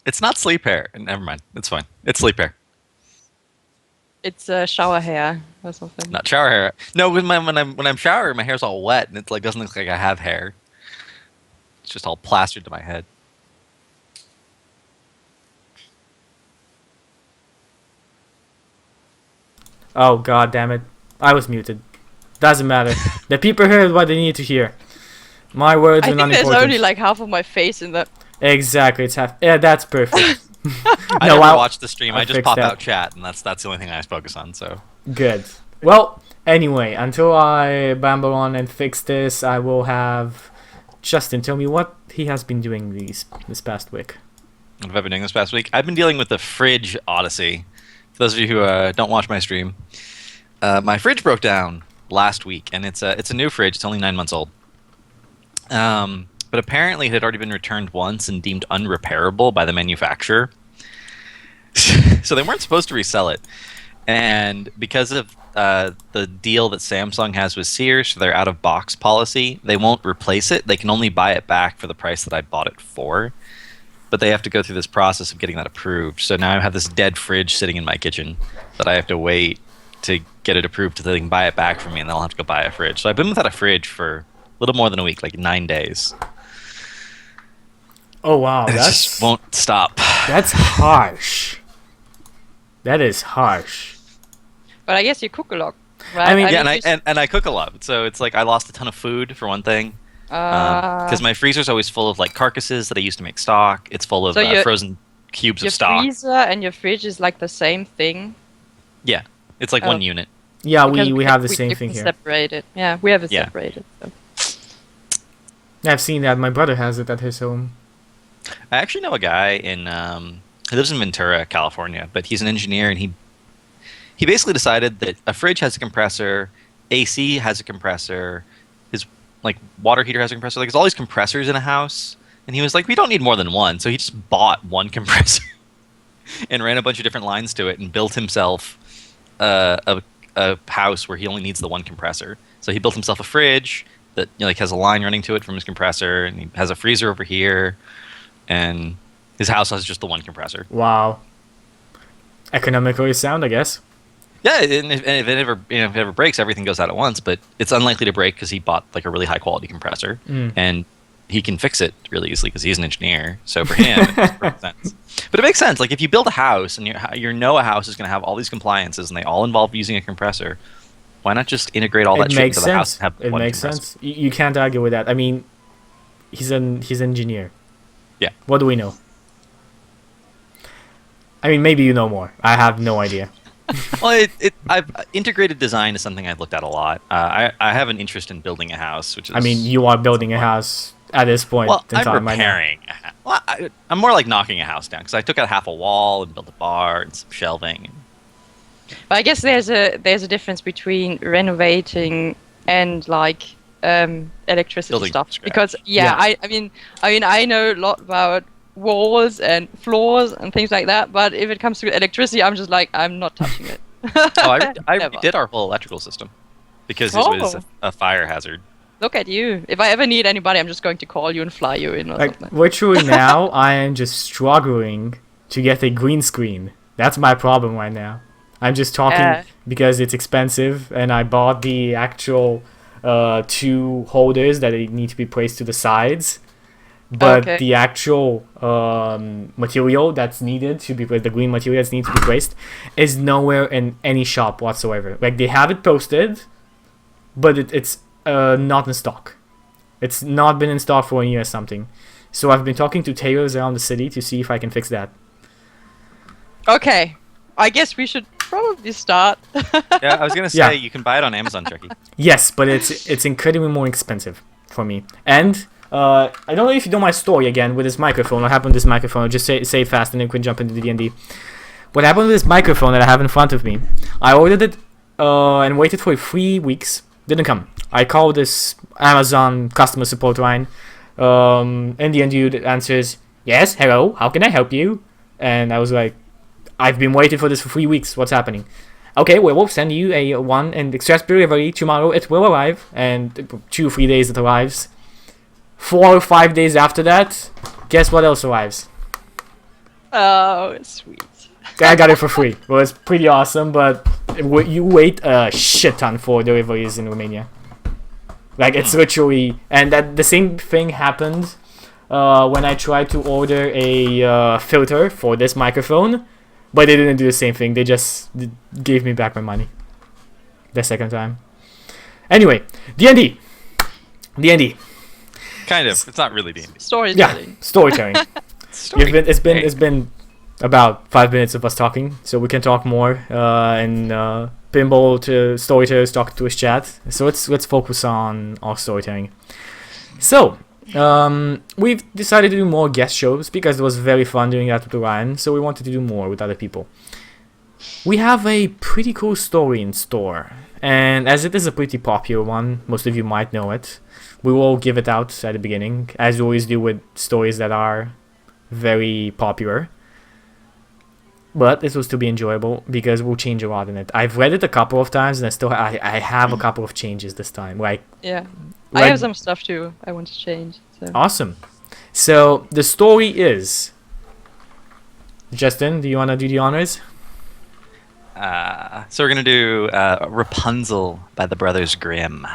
It's not sleep hair. Never mind. It's fine. It's sleep hair, It's shower hair or something. not shower hair. No, when I'm showering, my hair's all wet and it's like doesn't look like I have hair. It's just all plastered to my head. Oh god damn it. I was muted. Doesn't matter. The people heard what they need to hear. My words I are not think there's important. only like half of my face in that. Exactly, it's half. Yeah, that's perfect. I No, never watch the stream. I'll I just fix pop that. out chat, and that's the only thing I focus on. So Good. Well, anyway, until I bamble on and fix this, I will have Justin tell me what he has been doing this past week. what have I been doing this past week? I've been dealing with the fridge odyssey. For those of you who don't watch my stream, my fridge broke down last week, and it's a new fridge. It's only 9 months old. But apparently it had already been returned once and deemed unrepairable by the manufacturer. So they weren't supposed to resell it. And because of the deal that Samsung has with Sears, their out-of-box policy, they won't replace it. They can only buy it back for the price that I bought it for. But they have to go through this process of getting that approved. So now I have this dead fridge sitting in my kitchen that I have to wait to get it approved so they can buy it back for me, and then I'll have to go buy a fridge. So I've been without a fridge for a little more than a week, like 9 days. Oh wow, And it just won't stop. that's harsh. That is harsh. But I guess you cook a lot, right? I mean, Yeah, you and I cook a lot, so it's like I lost a ton of food for one thing. uh, Because my freezer's always full of like carcasses that I used to make stock. It's full of So your- frozen cubes your of stock. freezer and your fridge is like the same thing. Yeah, it's like Oh. one unit. Yeah, Because we have the we same you thing can here. Separate it. Yeah, we have it Yeah. separated. So. I've seen that. My brother has it at his home. I actually know a guy in he lives in Ventura, California, but he's an engineer, and he basically decided that a fridge has a compressor, AC has a compressor, his like water heater has a compressor. Like there's all these compressors in a house, and he was like, we don't need more than one, so he just bought one compressor and ran a bunch of different lines to it and built himself a house where he only needs the one compressor. So he built himself a fridge that like has a line running to it from his compressor, and he has a freezer over here, and his house has just the one compressor. Wow. Economically sound, I guess. Yeah, and if it ever if it ever breaks, everything goes out at once. But it's unlikely to break because he bought like a really high quality compressor, and he can fix it really easily because he's an engineer. So for him, it makes perfect sense. But it makes sense. Like if you build a house and you know a house is going to have all these compliances and they all involve using a compressor, why not just integrate all that It shit makes into the house sense. and have It one makes compressor? sense. You can't argue with that. I mean, he's an engineer. Yeah. What do we know? I mean, maybe you know more. I have no idea. Well, I've integrated design is something I've looked at a lot. I have an interest in building a house, which is I mean, you are building a house at this point well, in I'm time right now. repairing. Well, I'm more like knocking a house down because I took out half a wall and built a bar and some shelving. But I guess there's a difference between renovating and like electricity Building stuff. from scratch. Because Yeah. I know a lot about walls and floors and things like that. But if it comes to electricity, I'm just like I'm not touching it. Oh, I Never. redid our whole electrical system because it was Oh. a fire hazard. Look at you. If I ever need anybody, I'm just going to call you and fly you in or Like, something. literally now, I am just struggling to get a green screen. That's my problem right now. I'm just talking Yeah. because it's expensive, and I bought the actual two holders that need to be placed to the sides. But Okay. the actual material that's needed to be placed, the green material that's needed to be placed, is nowhere in any shop whatsoever. Like, they have it posted, but it's not in stock. It's not been in stock for a year or something. So I've been talking to tailors around the city to see if I can fix that. Okay. I guess we should probably start. Yeah, I was gonna say Yeah. you can buy it on Amazon, Chucky. Yes, but it's incredibly more expensive for me. And I don't know if you know my story again with this microphone. What happened with this microphone? Just say it fast, and then we can jump into the D&D. What happened with this microphone that I have in front of me? I ordered it and waited for 3 weeks. Didn't come. I called this Amazon customer support line. And the end dude answers, "Yes, hello. How can I help you?" And I was like, "I've been waiting for this for 3 weeks. What's happening?" "Okay, well, we'll send you a one and express delivery tomorrow. It will arrive." And 2-3 days it arrives. 4 or 5 days after that, guess what else arrives? Oh, sweet. I got it for free. Well, it's pretty awesome, but you wait a shit ton for deliveries in Romania. Like, it's literally... And that the same thing happened when I tried to order a filter for this microphone, but they didn't do the same thing. They just gave me back my money the second time. Anyway, D&D. D&D. Kind of. It's not really D&D. Yeah, Storytelling. storytelling. It's Great. been about 5 minutes of us talking, so we can talk more and Pinball to Storytellers talk to his chat. So let's focus on our storytelling. So we've decided to do more guest shows because it was very fun doing that with Ryan. So we wanted to do more with other people. We have a pretty cool story in store, and as it is a pretty popular one, most of you might know it. We will give it out at the beginning, as we always do with stories that are very popular. But this will still be enjoyable because we'll change a lot in it. I've read it a couple of times and I have a couple of changes this time. Like, Yeah. I have some stuff too I want to change. So. awesome. So the story is, Justin, do you want to do the honors? So we're gonna do Rapunzel by the Brothers Grimm.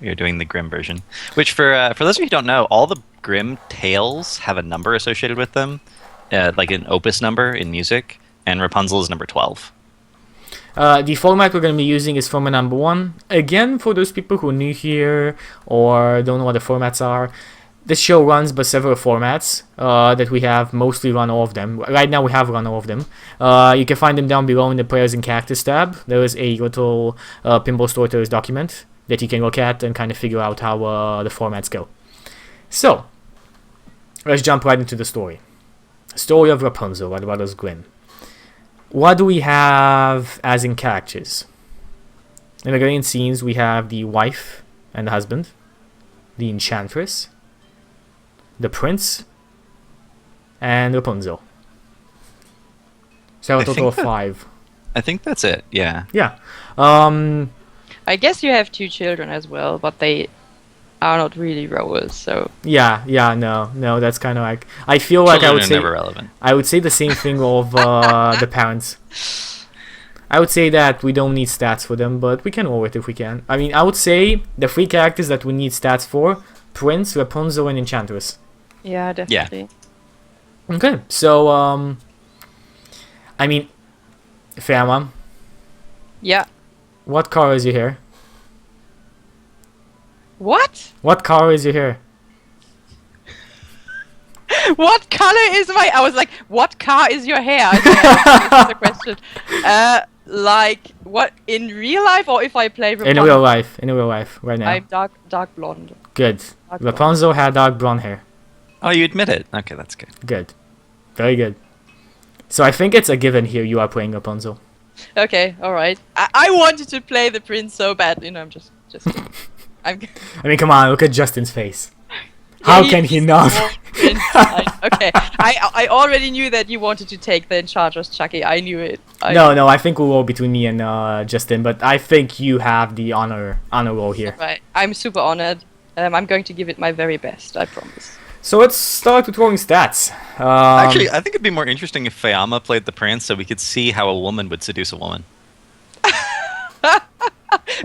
We're doing the Grimm version, which for those of you who don't know, all the Grimm tales have a number associated with them, like an opus number in music, and Rapunzel is number 12. The format we're going to be using is format number 1. Again, for those people who are new here or don't know what the formats are, this show runs by several formats that we have mostly run all of them. Right now we have run all of them. You can find them down below in the Players and Characters tab. There is a little Pinball Storytellers document that you can look at and kind of figure out how the formats go. So, let's jump right into the story. Story of Rapunzel by the Brothers Grimm. What do we have as in characters? In the beginning scenes, we have the wife and the husband, the enchantress, the prince, and Rapunzel. So a total of 5. I think that's it. Yeah. Yeah. I guess you have 2 children as well, but they are not really roles, so... Yeah, no, that's kind of like... I feel like Children are never relevant. I would say the same thing of the parents. I would say that we don't need stats for them, but we can roll it if we can. I mean, I would say the 3 characters that we need stats for: Prince, Rapunzel, and Enchantress. Yeah, definitely. Okay, so, I mean, Feyama, Yeah. what color is your hair? What? What color is your hair? What color is my... I was like, what car is your hair? I think that's the question. Like, what, in real life or if I play Rapunzel? In real life, right now. I'm dark blonde. Good. Dark blonde. Rapunzel had dark blonde hair. Oh, you admit it. Okay, that's good. Good. Very good. So I think it's a given here you are playing Rapunzel. Okay, alright. I wanted to play the prince so badly. No, I'm just I'm... I mean, come on, look at Justin's face. How can he not? Okay, I already knew that you wanted to take the Enchantress, Chucky. I knew it. No, I think we'll roll between me and Justin, but I think you have the honor roll here. Right, I'm super honored. I'm going to give it my very best, I promise. So let's start with rolling stats. Actually, I think it'd be more interesting if Feyama played the prince, so we could see how a woman would seduce a woman.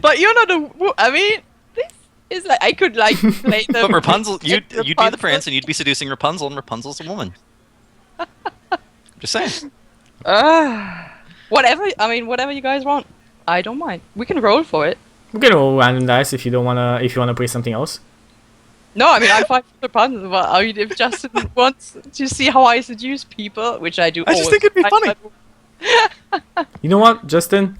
But you're not a... I mean, this is like... I could, like, play the... But Rapunzel, you'd be the prince, and you'd be seducing Rapunzel, and Rapunzel's a woman. Just saying. Whatever, I mean, whatever you guys want. I don't mind. We can roll for it. we can roll random dice if you don't wanna. If you wanna play something else. No, I mean, I'm fine with Rapunzel, but I mean, if Justin wants to see how I seduce people, which I do I just think it'd be funny. You know what, Justin?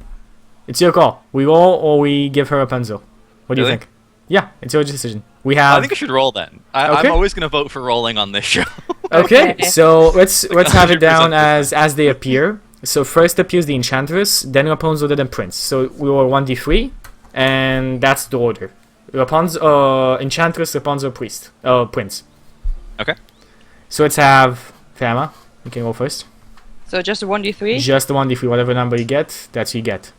It's your call. We roll or we give her a pencil. What do you Really? think? Yeah, it's your decision. We have. I think I should roll then. Okay. I'm always going to vote for rolling on this show. Okay, Okay. so let's have it 100% down as they appear. So first appears the Enchantress, then Rapunzel, then Prince. So we roll 1d3, and that's the order. Rapunzel, Enchantress, Rapunzel, Priest, Prince. Okay. So let's have Feyama. You can go first. So just a 1d3? Just the 1d3, whatever number you get, that's you get.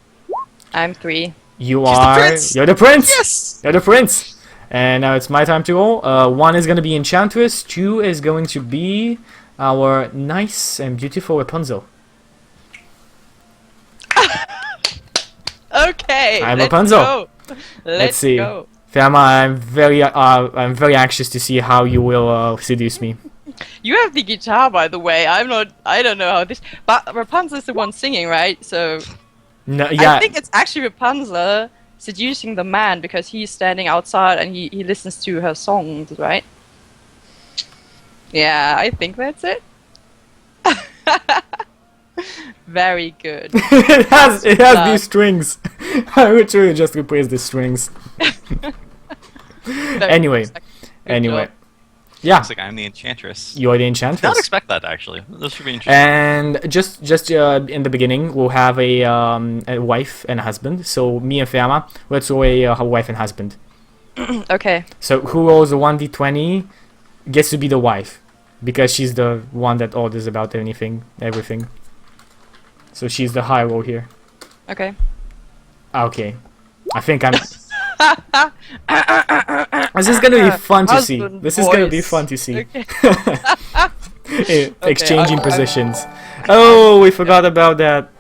I'm 3. You She's the are. prince! You're the Prince. Yes! You're the Prince. And now it's my time to roll. 1 is going to be Enchantress. 2 is going to be our nice and beautiful Rapunzel. Okay, I'm let's Rapunzel. go. Let's see. go. Feyama, I'm very anxious to see how you will seduce me. You have the guitar, by the way. I don't know how this. But Rapunzel's the one singing, right? So No, yeah, I think it's actually Rapunzel seducing the man because he's standing outside and he listens to her songs, right? Yeah, I think that's it. Very good. it has these strings. I would really just replace the strings. Very Anyway, good. Good anyway, job. yeah, Looks like I'm the enchantress. you're the Did enchantress. not expect that actually. This should be interesting. And just in the beginning, we'll have a wife and a husband. So me and Feyama, let's roll a wife and husband. Okay. So who rolls a 1d20 gets to be the wife, because she's the one that orders about everything. So she's the high roll here. Okay. Okay, I think I'm. This is gonna be fun to see. Husband This is gonna be voice. fun to see. Okay. Exchanging I- positions. Oh, we forgot about that.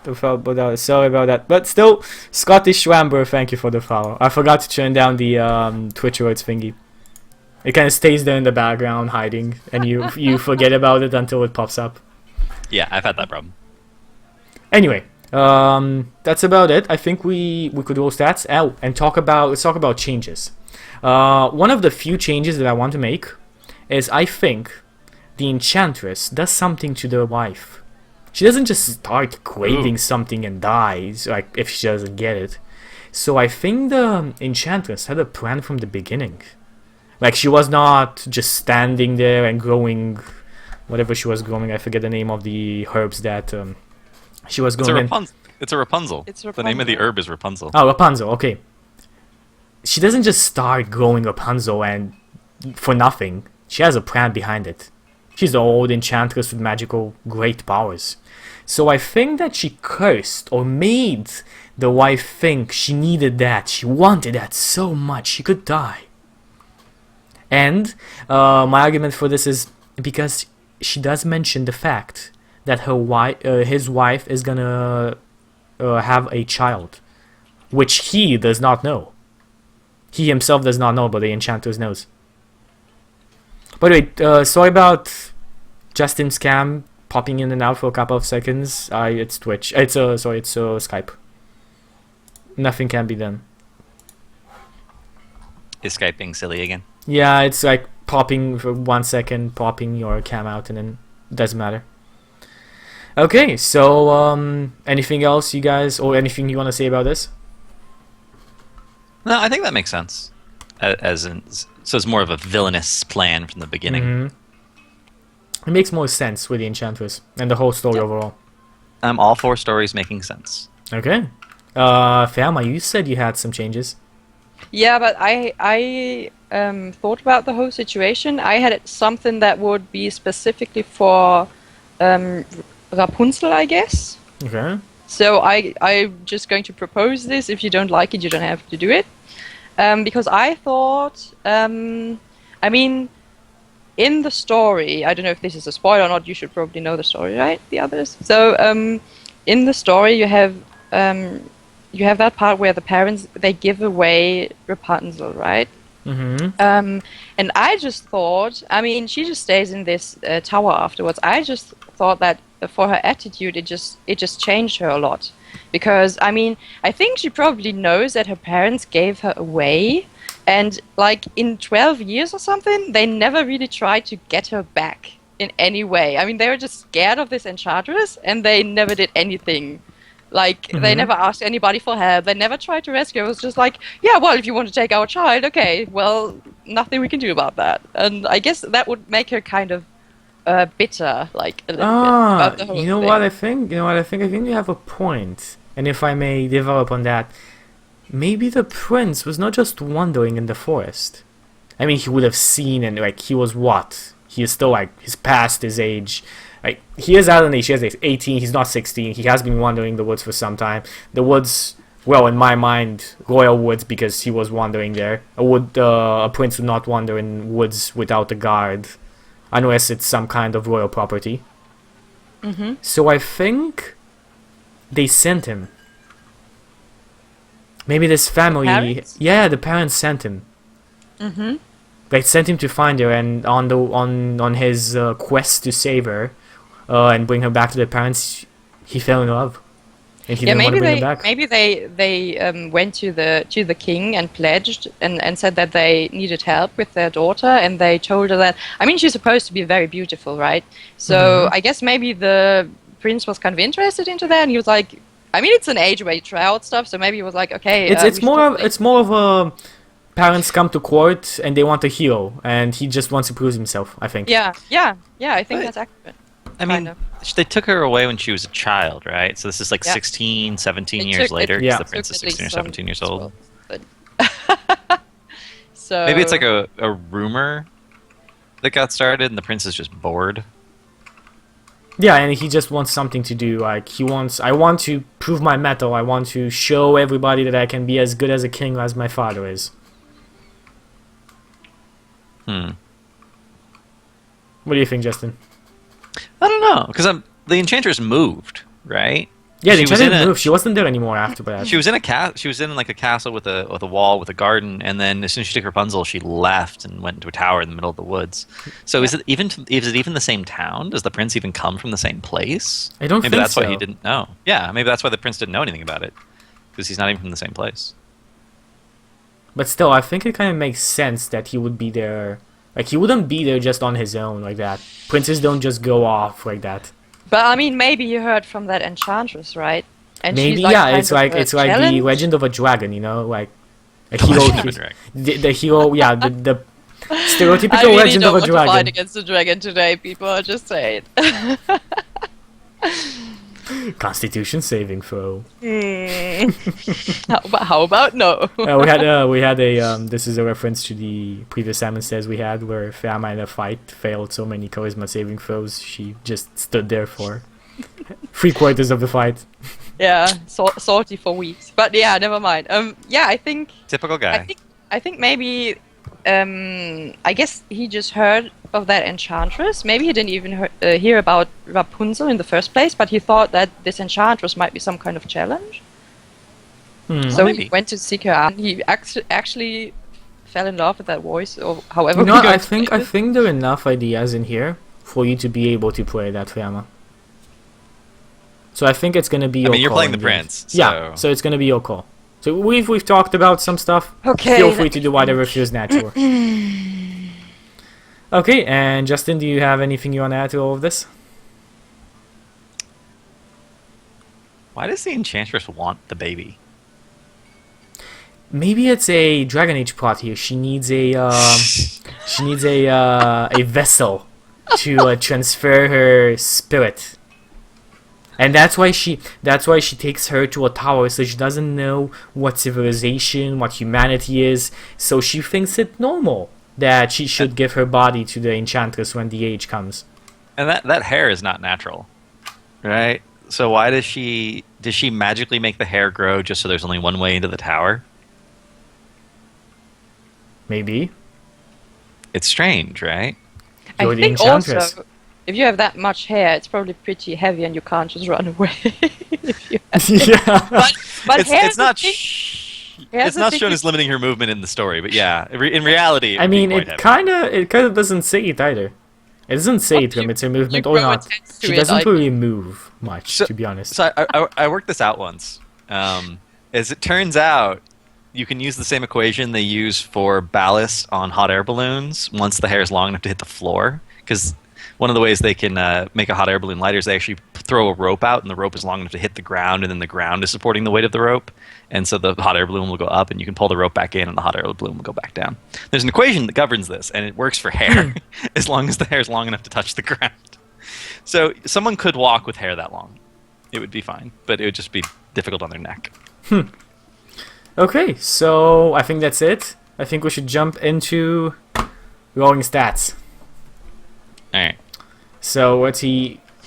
Sorry about that. But still, Scottish Schwamber, thank you for the follow. I forgot to turn down the Twitch words thingy. It kind of stays there in the background, hiding, and you forget about it until it pops up. Yeah, I've had that problem. Anyway, that's about it. I think we could roll stats. Oh, and let's talk about changes. One of the few changes that I want to make is I think the enchantress does something to the wife. She doesn't just start craving something and dies, like if she doesn't get it. So I think the enchantress had a plan from the beginning. Like she was not just standing there and growing whatever she was growing. I forget the name of the herbs that she was It's a growing. Rapunzel. It's a Rapunzel. It's The name of the Rapunzel. herb is Rapunzel. Oh, Rapunzel, okay. She doesn't just start growing Rapunzel and for nothing. She has a plan behind it. She's the old enchantress with magical great powers. So I think that she cursed or made the wife think she needed that. She wanted that so much she could die. And my argument for this is because she does mention the fact that his wife is gonna have a child, which he does not know. He himself does not know, but the enchantress knows. By the way, sorry about Justin's cam popping in and out for a couple of seconds. It's Twitch. It's Skype. Nothing can be done. Is Skype being silly again? Yeah, it's like popping for 1 second, popping your cam out, and then doesn't matter. Okay, so anything else you guys, or anything you want to say about this? No, I think that makes sense. So it's more of a villainous plan from the beginning. Mhm. It makes more sense with the enchantress and the whole story overall. I'm all for stories making sense. Okay. Feyama, you said you had some changes. Yeah, but I thought about the whole situation. I had something that would be specifically for Rapunzel, I guess. Okay. So I'm just going to propose this. If you don't like it, you don't have to do it. Because I thought, I mean, in the story, I don't know if this is a spoiler or not. You should probably know the story, right? The others. So in the story, you have that part where the parents they give away Rapunzel, right? Mm-hmm. And I just thought, I mean, she just stays in this tower afterwards. I just thought that for her attitude, it just changed her a lot, because I mean, I think she probably knows that her parents gave her away, and like in 12 years or something, they never really tried to get her back in any way. I mean, they were just scared of this enchantress, and they never did anything. Like, they never asked anybody for help. They never tried to rescue her. It was just like, yeah, well, if you want to take our child, okay, well, nothing we can do about that. And I guess that would make her kind of bitter, like, a little bit about the whole you know thing. what I think? I think you have a point. And if I may develop on that, maybe the prince was not just wandering in the forest. I mean, he would have seen, and like, he was what? He is still like, he's past his age. Like, he is out in age, he is 18, he's not 16, he has been wandering the woods for some time. The woods, well, in my mind, royal woods, because he was wandering there. A prince would not wander in woods without a guard unless it's some kind of royal property. Mm-hmm. So I think they sent him. Maybe this family, parents? yeah, the parents sent him. Mm-hmm. They sent him to find her, and on his quest to save her and bring her back to their parents, he fell in love, and he Yeah, didn't want to maybe bring her they back. maybe they went to the king and pledged and said that they needed help with their daughter, and they told her that, I mean, she's supposed to be very beautiful, right? So I guess maybe the prince was kind of interested into that, and he was like, I mean, it's an age where you try out stuff, so maybe he was like, okay, It's more of a parents come to court and they want a hero, and he just wants to prove himself, I think. yeah, I think But- that's accurate. I mean, Kind they took her away when she was a child, right? So this is like Yeah. 16, 17 It years took- later. it 'Cause Yeah. the prince took is at least 16 or some 17 years old. 12, but- so Maybe it's like a rumor that got started, and the prince is just bored. Yeah, and he just wants something to do. Like I want to prove my mettle. I want to show everybody that I can be as good as a king as my father is. Hmm. What do you think, Justin? I don't know, because the enchantress moved, right? Yeah, She the was enchantress in a- moved. She wasn't there anymore after that. She was in She was in like a castle with a wall with a garden, and then as soon as she took Rapunzel, she left and went into a tower in the middle of the woods. So is it even the same town? Does the prince even come from the same place? I don't Maybe think that's so. why he didn't know. Yeah, maybe that's why the prince didn't know anything about it, because he's not even from the same place. But still, I think it kind of makes sense that he would be there. Like, he wouldn't be there just on his own like that. Princes don't just go off like that. But I mean, maybe you heard from that enchantress, right? And Maybe, she's like yeah, kind it's of like a it's like the challenge? legend of a dragon, you know, like a hero. Legend of a dragon. The hero, yeah, the I stereotypical really legend don't of a want to fight dragon. against the dragon today, people. I'll just say it. Constitution saving throw. How about no? We had a this is a reference to the previous Salmon Says we had, where Feyama in a fight failed so many charisma saving throws she just stood there for 3/4 of the fight. Yeah, salty for weeks. But yeah, never mind. Yeah, I think Typical guy. I think maybe I guess he just heard of that enchantress. Maybe he didn't even hear about Rapunzel in the first place, but he thought that this enchantress might be some kind of challenge. So Maybe. he went to seek her out. He actually fell in love with that voice, or however. You know, we're going I to think say I it. think there are enough ideas in here for you to be able to play that Feyama. So I think it's gonna be. I your mean, you're call playing in the the end. prince. Yeah, so it's gonna be your call. So we've talked about some stuff. Okay. Feel free to do whatever feels natural. Okay, and Justin, do you have anything you want to add to all of this? Why does the enchantress want the baby? Maybe it's a Dragon Age plot here. She needs a vessel to transfer her spirit, and that's why she takes her to a tower, so she doesn't know what civilization, what humanity is. So she thinks it normal that she should give her body to the enchantress when the age comes. And that hair is not natural, right? So why does she magically make the hair grow just so there's only one way into the tower? Maybe. It's strange, right? You're I the think enchantress. also, if you have that much hair, it's probably pretty heavy, and you can't just run away. If you have Yeah. but it's hair's not. the thing- hair's It's the not thing shown you- as limiting her movement in the story, but yeah, in reality, I would be mean, quite it heavy. kind of doesn't say it either. It doesn't say Well, it limits her you movement or grow not. attached to She it, doesn't I really move much, So- to be honest. So I worked this out once. As it turns out, you can use the same equation they use for ballast on hot air balloons once the hair is long enough to hit the floor. Because one of the ways they can make a hot air balloon lighter is they actually throw a rope out, and the rope is long enough to hit the ground, and then the ground is supporting the weight of the rope. And so the hot air balloon will go up, and you can pull the rope back in, and the hot air balloon will go back down. There's an equation that governs this, and it works for hair, as long as the hair is long enough to touch the ground. So someone could walk with hair that long. It would be fine, but it would just be difficult on their neck. Okay, so I think that's it. I think we should jump into rolling stats. All right. So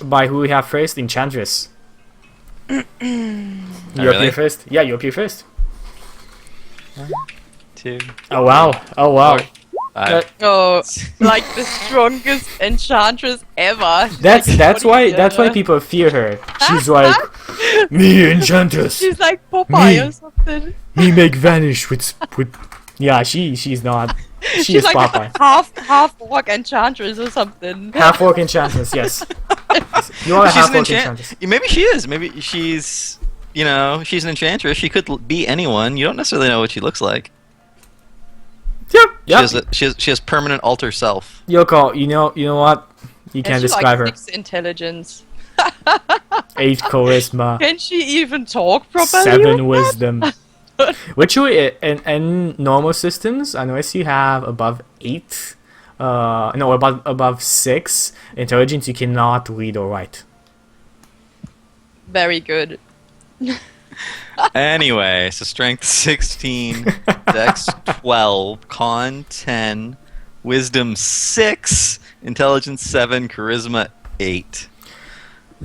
by who we have first? Enchantress. You really? appear first? Yeah, you appear first. 2. Oh wow. Oh wow. Oh, like the strongest enchantress ever. She's like That's why Poppy, people fear her. She's like me enchantress. She's like Popeye Me. or something. Me make vanish with yeah, she's not. She is She's like Popeye. half orc enchantress or something. Half orc enchantress, yes. You are a She's half an orc enchant. enchantress. Maybe she is. Maybe she's. You know, she's an enchantress. She could be anyone. You don't necessarily know what she looks like. Yep. She has permanent alter self. Yoko, you know what? You And can't she, describe her. like, 6 intelligence. 8 charisma, Can she even talk properly? 7 wisdom. Which in normal systems, unless you have above 8, no, above 6 intelligence, you cannot read or write. Very good. Anyway, so strength 16, dex 12, con 10, wisdom 6, intelligence 7, charisma 8.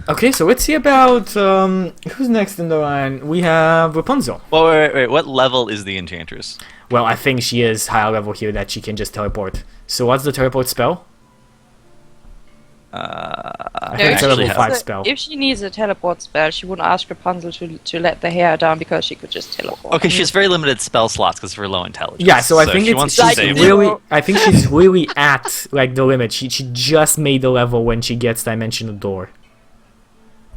Okay, so let's see about who's next in the line. We have Rapunzel. Well, wait. What level is the enchantress? Well, I think she is higher level here that she can just teleport. So what's the teleport spell? I think it's a actually level have- 5 spell. If she needs a teleport spell, she wouldn't ask Rapunzel to let the hair down because she could just teleport. Okay, she has very limited spell slots because of her low intelligence. Yeah, so I think she it's wants to she's save really. it. I think she's really at like the limit. She just made the level when she gets dimensional door.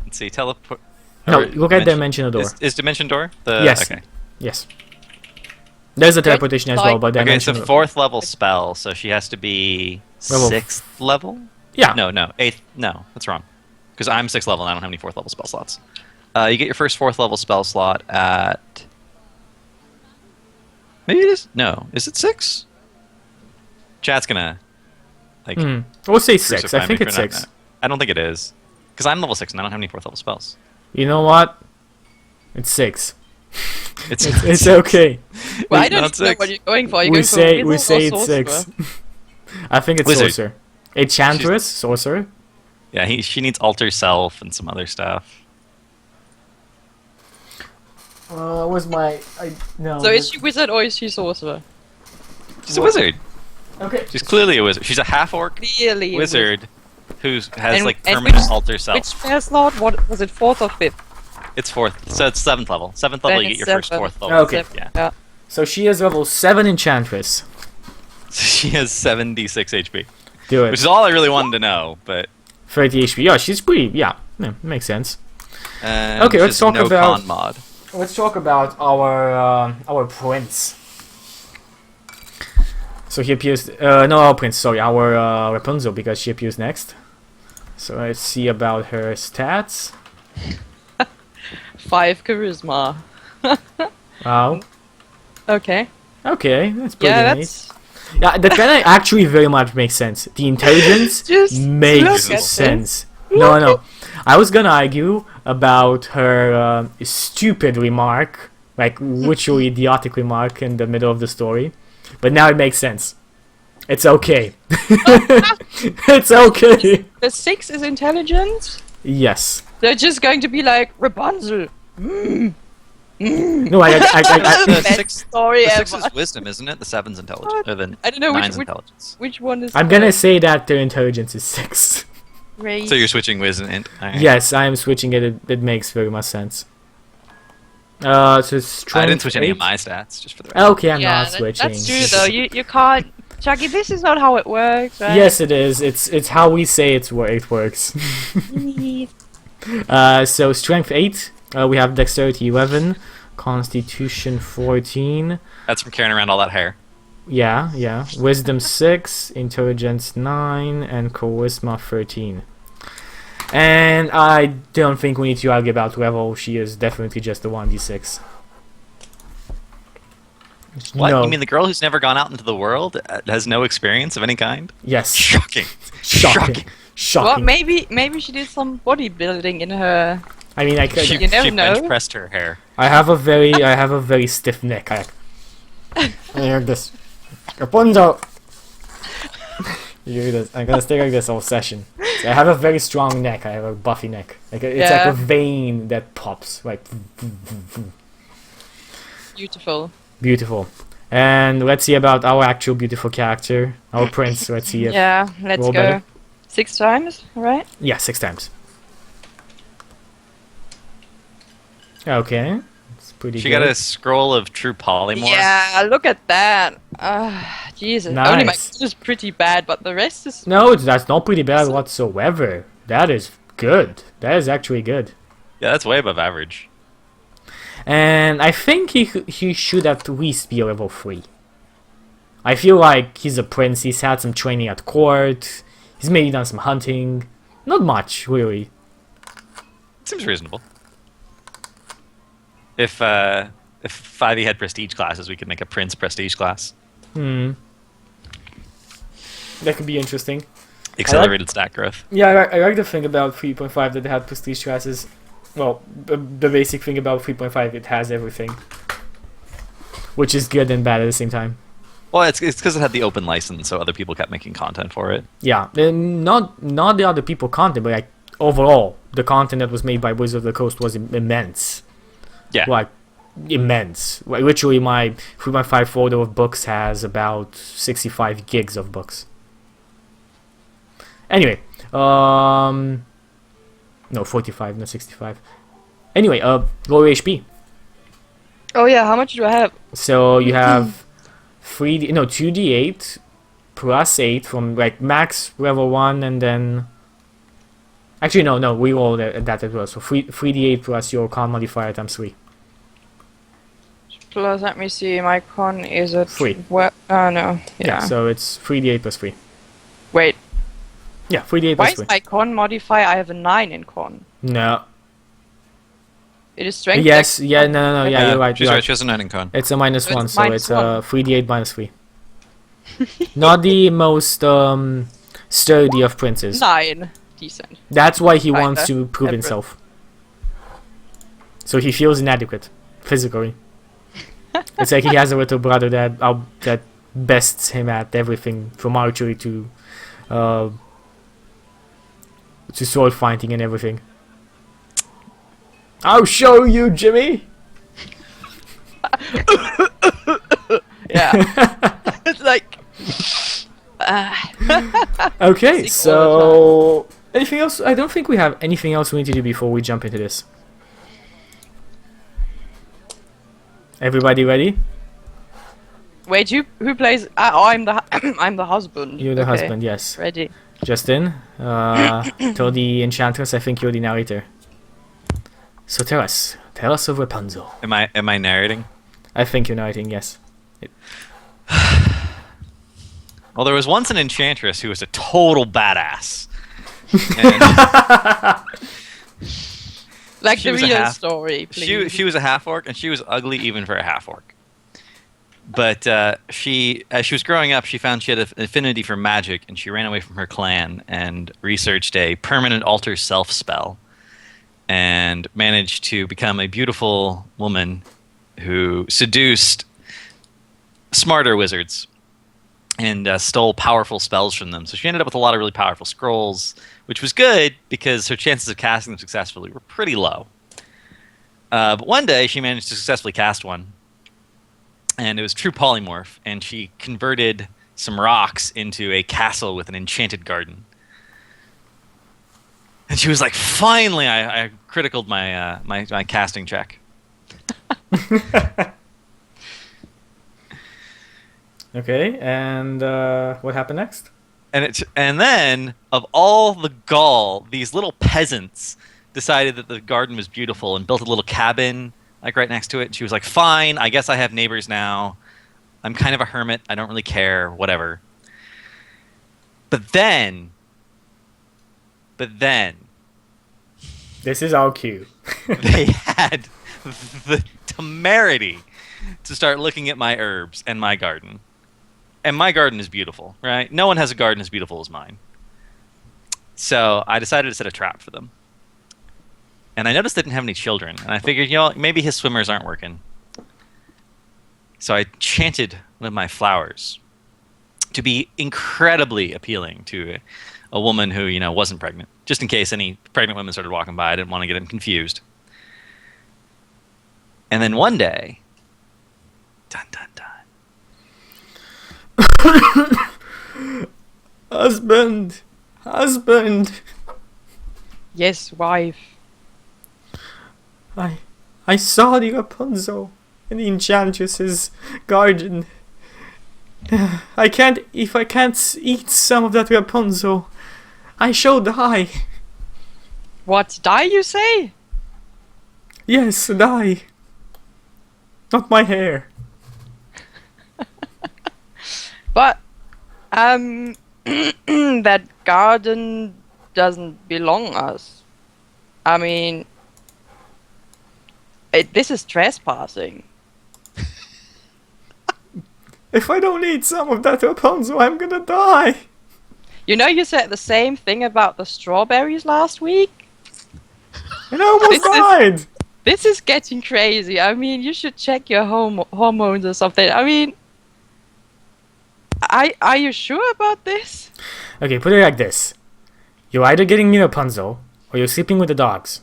Let's see, teleport. No, or look at dimensional door. Is dimension door? The, Yes. Okay. Yes. There's a teleportation as well, but Okay, it's a dimensional. 4th level spell, so she has to be Level 6th level. Yeah. No, 8th. No, that's wrong. Because I'm 6th level and I don't have any 4th level spell slots. You get your first 4th level spell slot at. Maybe it is. No, is it 6? Chat's gonna like. We'll say 6. crucify I think me it's for not- 6. I don't think it is. Because I'm level 6 and I don't have any 4th level spells. You know what? It's 6. It's It's okay. Well, I Not don't know 6. what you're going for. You're We going say for we wizard say or it's 6. sorcerer? I think it's Wizard. sorcerer. Enchantress, sorcerer. Yeah, she needs alter self and some other stuff. Where's my? No. So is she wizard or is she sorcerer? She's a wizard. Okay. She's clearly a wizard. She's a half orc Clearly a wizard who has And- like and permanent which- alter self. Which spell slot? What was it? 4th or 5th? It's 4th, so it's 7th level. 7th level, Then you it's get your first 7th. 4th level. Okay. Yeah. So she is level 7 enchantress. She has 76 HP, Do it. which is all I really wanted to know. But 30 HP. Yeah, she's pretty. Yeah, makes sense. okay, let's talk no about- con mod. Let's talk about our prince. So he appears. No, our prince. Sorry, our Rapunzel, because she appears next. So let's see about her stats. 5 charisma. Wow. Okay. Okay, that's pretty Yeah, neat. that's Yeah, that kind of actually very much makes sense. The intelligence Just makes look at sense. No. I was gonna argue about her stupid remark, like literally idiotic remark in the middle of the story, but now it makes sense. It's okay. It's okay. the 6 is intelligence. Yes. They're just going to be like Rapunzel. No, I The Best 6 story the 6 ever. is wisdom, isn't it? The 7's intelligence. Or the I don't know 9's which intelligence. which one is. I'm gonna say that their intelligence is 6. Raise. So you're switching wisdom and alright. Yes, I am switching it. It makes very much sense. So strength I didn't switch any of 8. my stats, just for the record. Okay, I'm yeah, not that- switching. that's true though. You can't, Chucky. This is not how it works, right? Yes, it is. It's how we say it works. So strength 8. We have dexterity 11, constitution 14. That's from carrying around all that hair. Yeah. Wisdom 6, intelligence 9, and charisma 13. And I don't think we need to argue about level. She is definitely just a 1d6. What? No. You mean the girl who's never gone out into the world has no experience of any kind? Yes. Shocking. Shocking. Shocking. Well, maybe she did some bodybuilding in her. I mean, She, You never she know. bench pressed her hair. I have a very stiff neck. I hear this. Rapunzel. You hear this? I'm gonna stay like this all session. So I have a very strong neck. I have a buffy neck. It's like Yeah. a vein that pops. Like Beautiful. beautiful. And let's see about our actual beautiful character, our prince. Let's see if Yeah, let's roll go. better. 6 times, right? Yeah, 6 times. Okay, it's pretty She good. got a scroll of true polymorph. Yeah, look at that. Jesus. Only my Nice. kid is pretty bad, but the rest is. No, that's not pretty bad whatsoever. That is good. That is actually good. Yeah, that's way above average. And I think he should at least be a level 3. I feel like he's a prince. He's had some training at court. He's maybe done some hunting. Not much, really. Seems reasonable. If 5e had prestige classes, we could make a prince prestige class. That could be interesting. Accelerated stat growth. Yeah, I like the thing about 3.5 that they had prestige classes. Well, the basic thing about 3.5, it has everything. Which is good and bad at the same time. Well, it's because it had the open license, so other people kept making content for it. Yeah, and not the other people content, but like overall, the content that was made by Wizards of the Coast was immense. Yeah. Like immense. Like, literally, my 3.5 folder of books has about 65 gigs of books. Anyway, no, 45, not 65. Anyway, lower HP. Oh yeah, how much do I have? So you have 2d8 plus 8 from like max level 1, and then actually no, we roll that as well. So 3d8 plus your con modifier times 3. Plus, let me see, my con is at 3. What? Oh no. Yeah. So it's 3d8 plus 3. Wait, Yeah, 3d8 why plus is 3. my con modifier? I have a 9 in con. No. It is strength. Yes, yeah, no, yeah, you're right. She's You're right. right. She has a 9 in con. It's a minus So it's 1, so minus it's 1. 3d8 minus 3. Not the most sturdy of princes. 9. Decent. That's why he Kinda. wants to prove Average. himself. So he feels inadequate, physically. It's like he has a little brother that bests him at everything, from archery to sword fighting and everything. I'll show you, Jimmy! Yeah. It's like. Okay, Sick all so anything else? I don't think we have anything else we need to do before we jump into this. Everybody ready? Wait, who plays? I'm the I'm the husband. You're the Okay, husband, yes. Ready. Justin, tell the enchantress I think you're the narrator. So tell us of Rapunzel. Am I narrating? I think you're narrating, yes. Well, there was once an enchantress who was a total badass. And Like She the was a real half- story, please. she was a half orc, and she was ugly even for a half orc. But she, as she was growing up, she found she had an affinity for magic, and she ran away from her clan and researched a permanent alter self spell, and managed to become a beautiful woman who seduced smarter wizards and stole powerful spells from them. So she ended up with a lot of really powerful scrolls, which was good because her chances of casting them successfully were pretty low. But one day she managed to successfully cast one, and it was true polymorph, and she converted some rocks into a castle with an enchanted garden. And she was like, finally, I criticaled my casting check. Okay, and what happened next? And then, of all the gall, these little peasants decided that the garden was beautiful and built a little cabin like right next to it. And she was like, fine, I guess I have neighbors now. I'm kind of a hermit. I don't really care. Whatever. But then... This is our cue. they had the temerity to start looking at my herbs and my garden. And my garden is beautiful, right? No one has a garden as beautiful as mine. So I decided to set a trap for them. And I noticed they didn't have any children. And I figured, maybe his swimmers aren't working. So I enchanted one of my flowers to be incredibly appealing to a woman who, wasn't pregnant. Just in case any pregnant women started walking by, I didn't want to get them confused. And then one day, dun dun dun, Husband! Husband! Yes, wife. I saw the Rapunzel in the Enchantress's garden. If I can't eat some of that Rapunzel, I shall die. What, die you say? Yes, die. Not my hair. But, that garden doesn't belong us. I mean, this is trespassing. If I don't eat some of that Rapunzel, I'm gonna die. You know, you said the same thing about the strawberries last week? And I almost died. This is getting crazy. I mean, you should check your hormones or something. I mean, are you sure about this? Okay, put it like this. You're either getting me Rapunzel, or you're sleeping with the dogs.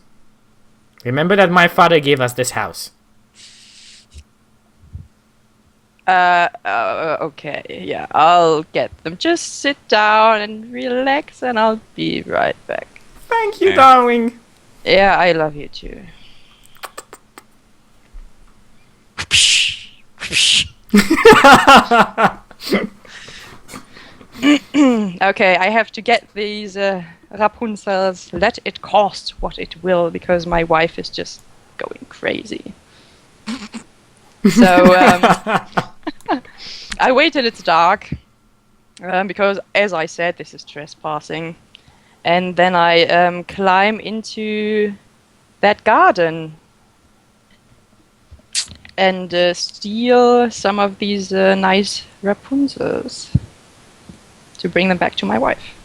Remember that my father gave us this house. Okay, yeah, I'll get them. Just sit down and relax, and I'll be right back. Thank you, Okay. darling. Yeah, I love you too. Okay, I have to get these Rapunzels. Let it cost what it will, because my wife is just going crazy. So I wait till it's dark, because, as I said, this is trespassing. And then I climb into that garden and steal some of these nice Rapunzels to bring them back to my wife.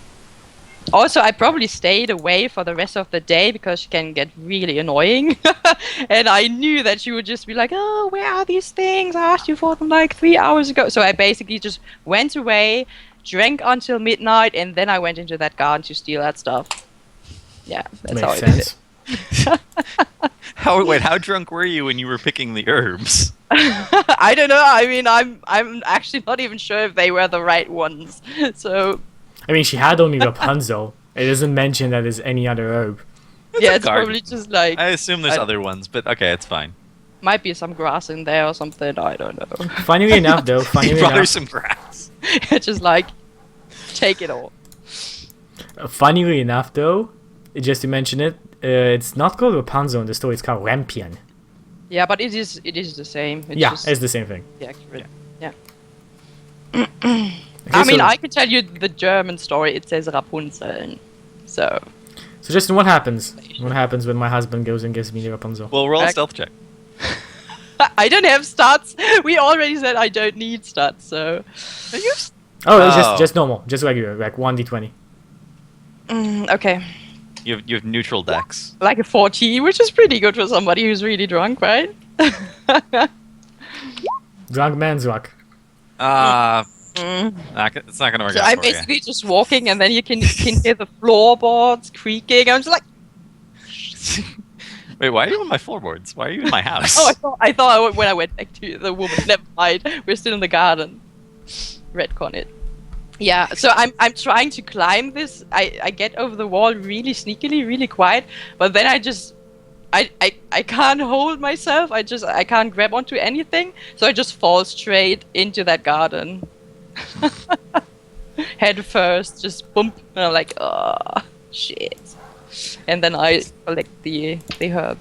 Also, I probably stayed away for the rest of the day because she can get really annoying. And I knew that she would just be like, oh, where are these things? I asked you for them like 3 hours ago. So I basically just went away, drank until midnight, and then I went into that garden to steal that stuff. Yeah, that's how I Makes did it. sense. How drunk were you when you were picking the herbs? I don't know. I mean, I'm actually not even sure if they were the right ones. So I mean, she had only Rapunzel. It doesn't mention that there's any other herb. yeah, a it's garden. probably just like I assume there's I- other ones, but okay, it's fine. might be some grass in there or something. I don't know. Funnily enough, though, You funnily brought her enough, some grass. It's just like take it all. funnily enough, though, just to mention it, it's not called Rapunzel in the story. It's called Rampion. Yeah, but it is the same. It's Yeah, just it's the same thing. the accurate. Yeah. Okay, I mean, so, I can tell you the German story. It says Rapunzel. So So, Justin, what happens? What happens when my husband goes and gives me the Rapunzel? Well, roll a Back- stealth check. I don't have stats. We already said I don't need stats. So Oh, it's Oh. just normal, just regular, like 1d20. okay, You have neutral decks. like a 14, which is pretty good for somebody who's really drunk, right? Drunk man's luck. It's not gonna work So out I'm for you. basically just walking, and then you can hear the floorboards creaking. I'm just like, Wait, why are you on my floorboards? Why are you in my house? oh, I thought when I went back to the woman. Never mind, we're still in the garden. Retcon it. Yeah, so I'm trying to climb this. I get over the wall really sneakily, really quiet, but then I can't hold myself. I can't grab onto anything, so I just fall straight into that garden. Head first, just bump, and I'm like, oh shit. And then I collect the herb.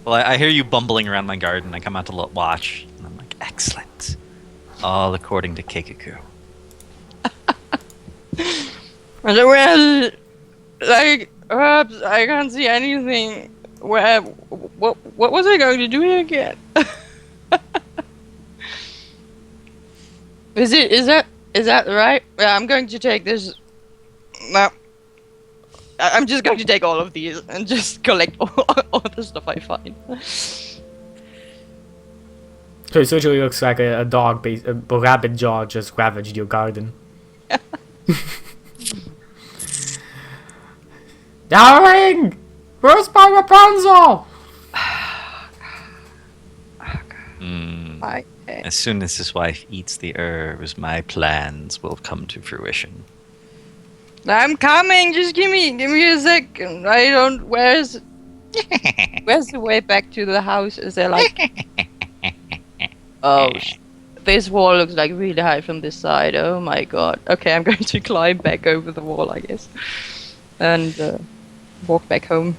Well, I hear you bumbling around my garden. I come out to watch, and I'm like, excellent. All according to Keikaku. And then, well, like herbs, I can't see anything. Where, what was I going to do here again? Is that right? Yeah, I'm going to take this. No, I'm just going to take all of these and just collect all the stuff I find. So it literally looks like a dog, a rabbit jaw just ravaged your garden. Darling! Where's my Rapunzel? Mm. As soon as his wife eats the herbs, my plans will come to fruition. I'm coming. Just give me a second. I don't. Where's the way back to the house? Is there like? Oh, this wall looks like really high from this side. Oh my god. Okay, I'm going to climb back over the wall, I guess, and walk back home.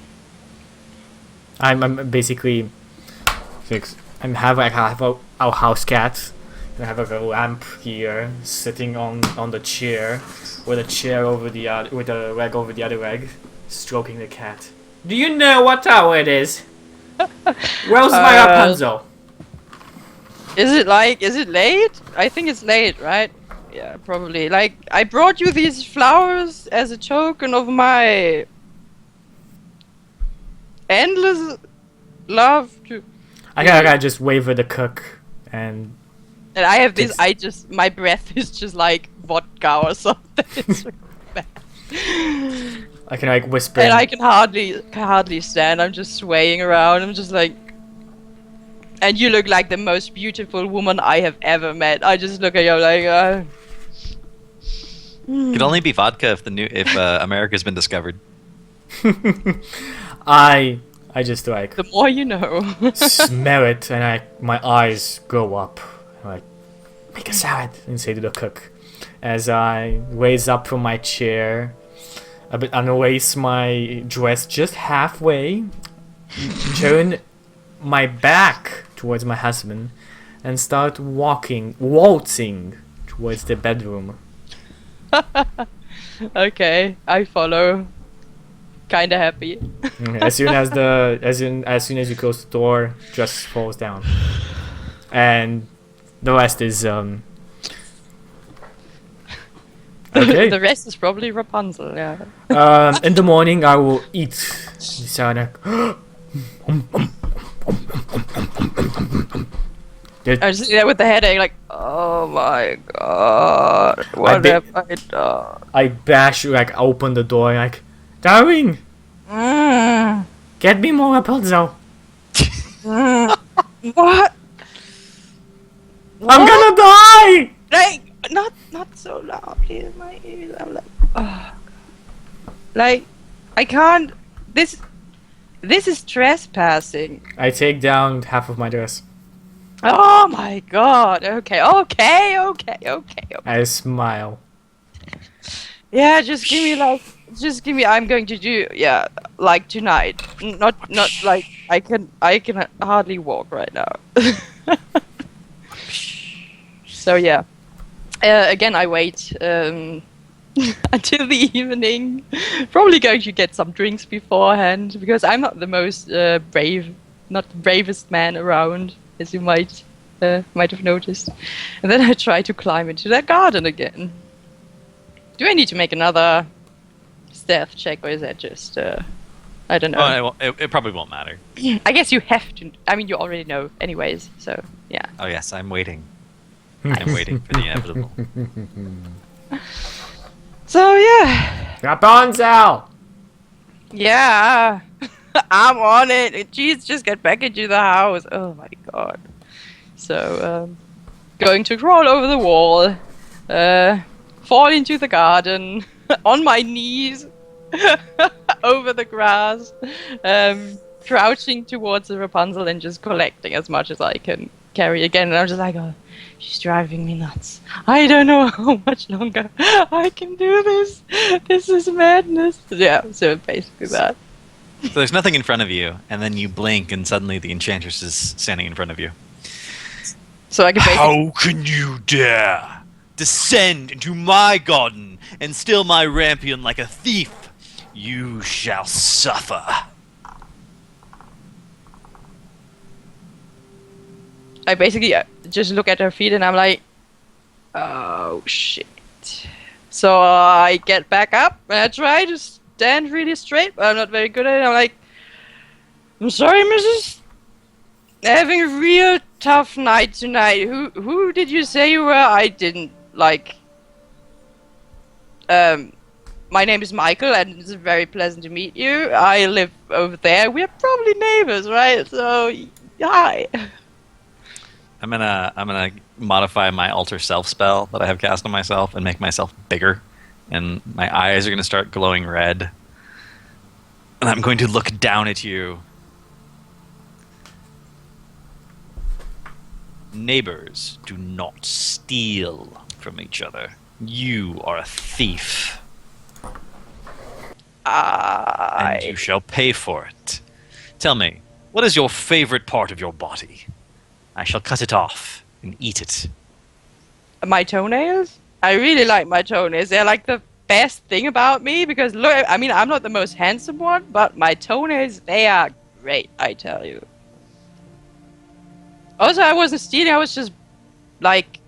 I'm basically fixed. I have our house cat. I have like a lamp here, sitting on the chair, with a chair over the with a leg over the other leg, stroking the cat. Do you know what hour it is? Where's my Rapunzel? Is it late? I think it's late, right? Yeah, probably. Like, I brought you these flowers as a token of my endless love to. I gotta just wave at the cook, and I have this. My breath is just like vodka or something. It's really bad. I can like whisper. And I can hardly stand. I'm just swaying around. I'm just like. And you look like the most beautiful woman I have ever met. I just look at you like. Could only be vodka if America's been discovered. I just like The more you know. smell it, and my eyes go up. I'm like, make a salad, and say to the cook, as I raise up from my chair, a bit unlace my dress just halfway, turn my back towards my husband, and start waltzing towards the bedroom. Okay, I follow. Kinda happy. As soon as you close the door, dress falls down, and the rest is okay. The rest is probably Rapunzel. Yeah. In the morning, I will eat the salad. I was sitting there with the headache, like, oh my god, what have I done? I open the door, like, darling, get me more Rapunzel. What? I'm gonna die. Like, not so loud, please. My ears. I'm like, oh god. Like, I can't. This is trespassing. I take down half of my dress. Oh my god. Okay. I smile. Yeah, just give me. I'm going to do. Yeah, like tonight. Not like I can hardly walk right now. So yeah. Again, I wait until the evening. Probably going to get some drinks beforehand because I'm not the most not the bravest man around, as you might have noticed. And then I try to climb into that garden again. Do I need to make another stealth check, or is that just I don't know? Oh, it probably won't matter. I guess you have to. I mean, you already know, anyways. So yeah. Oh yes, I'm waiting. I'm waiting for the inevitable. So yeah. Rapunzel. Yeah. I'm on it. Jeez, just get back into the house. Oh my god. So going to crawl over the wall, fall into the garden, on my knees, over the grass, crouching towards the Rapunzel and just collecting as much as I can carry again. And I'm just like, oh, she's driving me nuts. I don't know how much longer I can do this. This is madness. Yeah, so basically that. So there's nothing in front of you, and then you blink, and suddenly the enchantress is standing in front of you. So I can basically... How can you dare descend into my garden and steal my rampion like a thief? You shall suffer. I basically just look at her feet and I'm like, oh shit. So I get back up and I try to stand really straight, but I'm not very good at it. I'm like, I'm sorry, missus. Having a real tough night tonight. Who did you say you were? I didn't like. My name is Michael, and it's very pleasant to meet you. I live over there. We're probably neighbors, right? So, hi. I'm gonna modify my alter self spell that I have cast on myself and make myself bigger, and my eyes are gonna start glowing red, and I'm going to look down at you. Neighbors, do not steal from each other. You are a thief, and you shall pay for it. Tell me, what is your favorite part of your body? I shall cut it off and eat it. My toenails? I really like my toenails. They're like the best thing about me because look, I mean, I'm not the most handsome one, but my toenails, they are great, I tell you. Also, I wasn't stealing, I was just, like,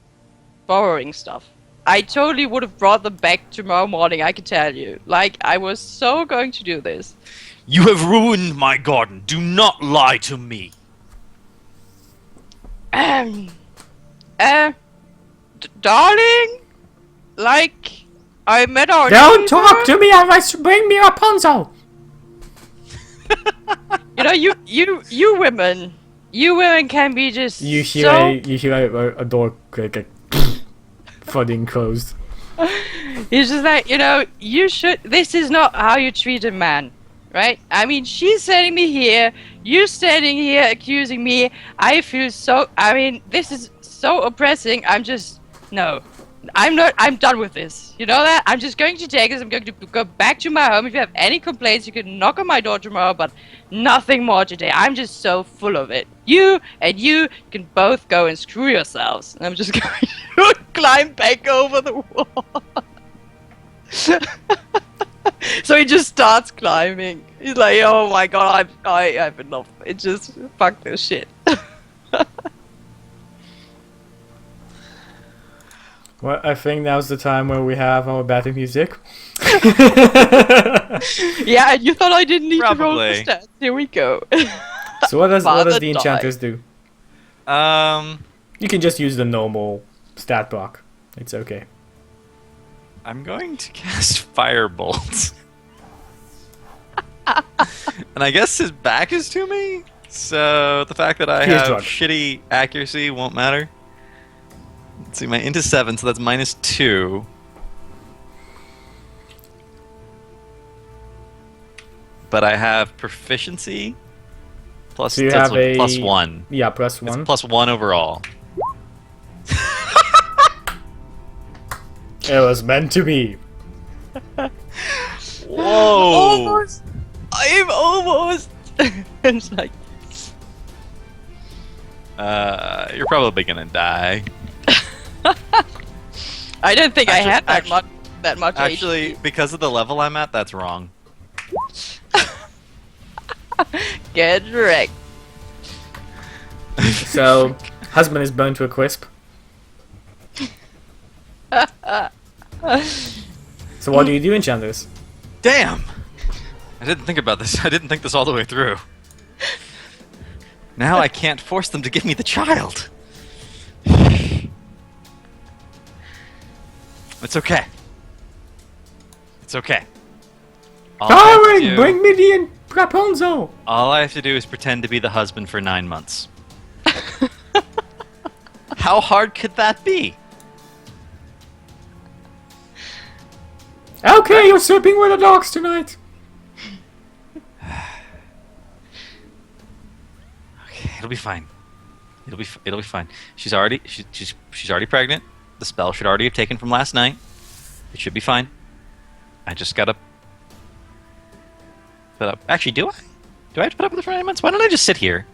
borrowing stuff. I totally would have brought them back tomorrow morning, I can tell you. Like, I was so going to do this. You have ruined my garden. Do not lie to me. Darling? Like, I met our Don't neighbor. talk to me unless you bring me Rapunzel. You know, you women can be just You hear so... you hear a door click, like, flooding closed. He's just like, you know, you should... This is not how you treat a man, right? I mean, she's sending me here, you standing here accusing me. I feel so... I mean, this is so oppressing. I'm just... No. I'm done with this. You know that? I'm just going to take this. I'm going to go back to my home. If you have any complaints, you can knock on my door tomorrow, but nothing more today. I'm just so full of it. You and you can both go and screw yourselves. And I'm just going to climb back over the wall. So he just starts climbing. He's like, oh my god, I have enough. It just, fuck this shit. Well, I think now's the time where we have our battle music. Yeah, and you thought I didn't need to roll for Probably. stats. Here we go. So what does Father the die. enchanters do? I'm You can just use the normal stat block. It's okay. going to cast Firebolt. And I guess his back is to me, so the fact that I He is have drunk. shitty accuracy won't matter. Let's see, my int is 7, so that's -2. But I have proficiency plus, So you that's have a +1. Yeah, plus It's one. +1 overall. It was meant to be. Whoa! Almost. I'm almost. It's like, You're probably gonna die. I don't think I had Actu- that much. Actually, because of the level I'm at, that's wrong. Get wrecked. So, husband is burned to a crisp. So what do you do, enchanters? Damn! I didn't think about this. I didn't think this all the way through. Now I can't force them to give me the child. It's okay. It's okay. All I have to Darling, do- bring me the Rapunzel! All I have to do is pretend to be the husband for 9 months. How hard could that be? Okay, you're sleeping with the dogs tonight. Okay, it'll be fine. It'll be fine. She's already pregnant. The spell should already have taken from last night. It should be fine. I just gotta put up. Actually, do I? Do I have to put up with it for 9 months? Why don't I just sit here?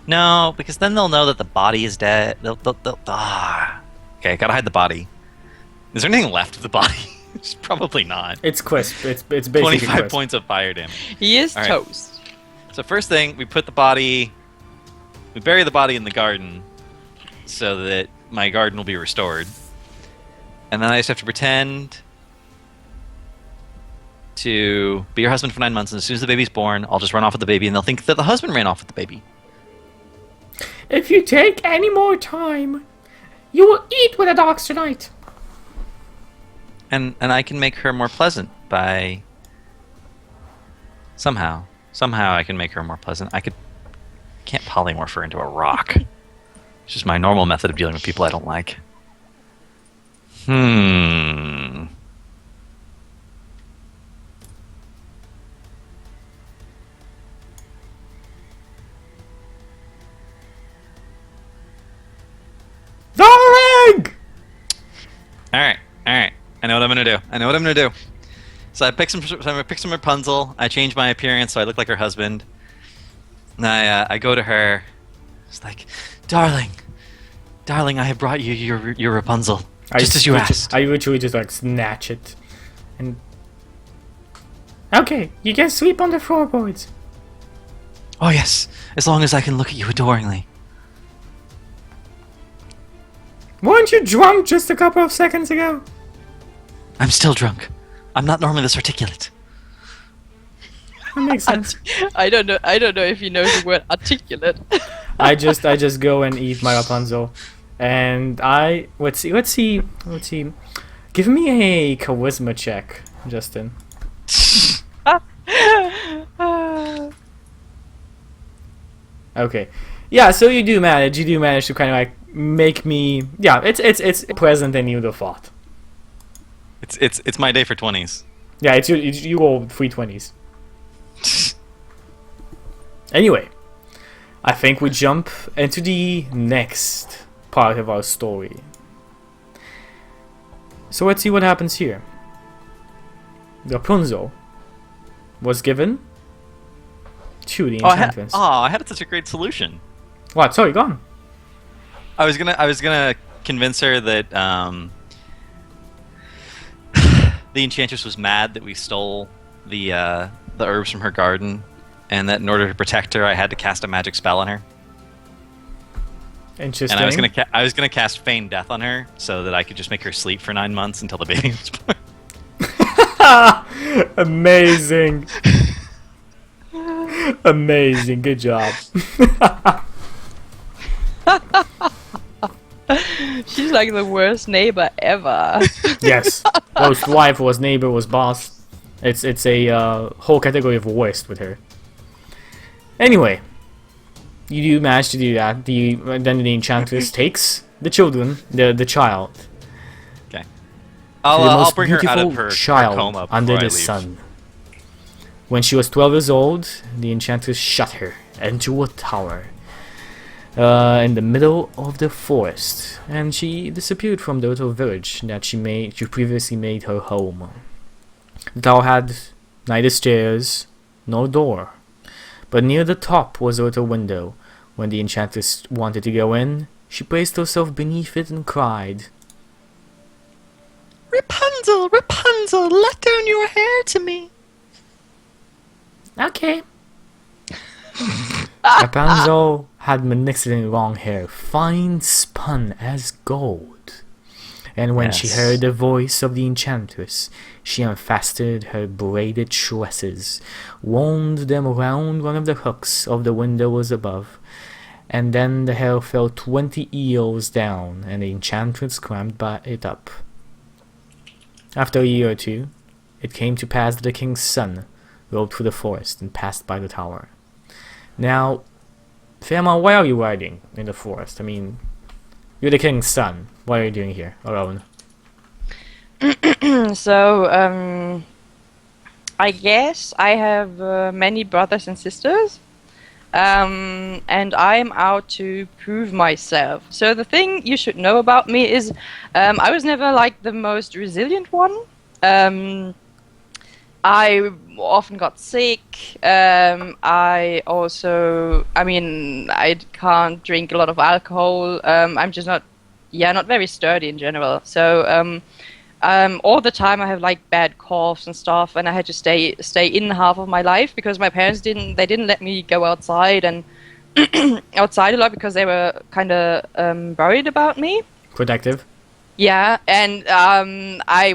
No, because then they'll know that the body is dead. Okay, gotta hide the body. Is there anything left of the body? It's probably not. It's crisp. It's basically 25 crisp. points of fire damage. He is All right. toast. So first thing, we bury the body in the garden so that my garden will be restored. And then I just have to pretend to be your husband for 9 months, and as soon as the baby's born, I'll just run off with the baby, and they'll think that the husband ran off with the baby. If you take any more time, you will eat with the dogs tonight. And I can make her more pleasant by... Somehow I can make her more pleasant. I could can't polymorph her into a rock. It's just my normal method of dealing with people I don't like. Darling! Alright. I know what I'm gonna do. So I pick some Rapunzel. I change my appearance so I look like her husband. And I go to her. It's like, darling, I have brought you your Rapunzel, just as you asked. I literally just like snatch it, and okay, you can sleep on the floorboards. Oh yes, as long as I can look at you adoringly. Weren't you drunk just a couple of seconds ago? I'm still drunk. I'm not normally this articulate. That makes sense. I don't know if you know the word articulate. I just go and eat my Rapunzel, and let's see. Give me a charisma check, Justin. Okay, yeah. So you do manage to kind of like make me. Yeah, it's present than you'd have thought. It's my day for 20s. Yeah, you roll 3 20s. Anyway, I think we jump into the next part of our story. So let's see what happens here. Rapunzel was given to the enchantress. I had such a great solution. What? Sorry, gone. I was gonna convince her that the enchantress was mad that we stole the herbs from her garden, and that in order to protect her, I had to cast a magic spell on her. Interesting. And I was gonna cast feign death on her so that I could just make her sleep for 9 months until the baby was born. Amazing. Amazing. Good job. She's like the worst neighbor ever. Yes. Worst wife, worst neighbor, worst boss. It's a whole category of worst with her. Anyway, you do manage to do that. Then the enchantress takes the children, the child. Okay. The I'll most bring her out of beautiful her child coma before under I the leave. sun. When she was 12 years old, the enchantress shut her into a tower in the middle of the forest, and she disappeared from the little village that she previously made her home. The tower had neither stairs nor door, but near the top was a little window. When the enchantress wanted to go in, she placed herself beneath it and cried, Rapunzel, Rapunzel, let down your hair to me. "Okay." Rapunzel had magnificent long hair, fine spun as gold. And when she Yes. heard the voice of the enchantress, she unfastened her braided tresses, wound them round one of the hooks of the windows above, and then the hair fell 20 eels down, and the enchantress climbed it up. After a year or two, it came to pass that the king's son rode through the forest and passed by the tower. Now, Feyama, why are you riding in the forest? I mean, you're the king's son. What are you doing here, alone? So, I guess I have many brothers and sisters, and I'm out to prove myself. So the thing you should know about me is, I was never like the most resilient one. I often got sick. I can't drink a lot of alcohol. I'm just not very sturdy in general. So, all the time I have like bad coughs and stuff, and I had to stay in half of my life because my parents didn't let me go outside and outside a lot because they were kind of worried about me. Protective? Yeah, and I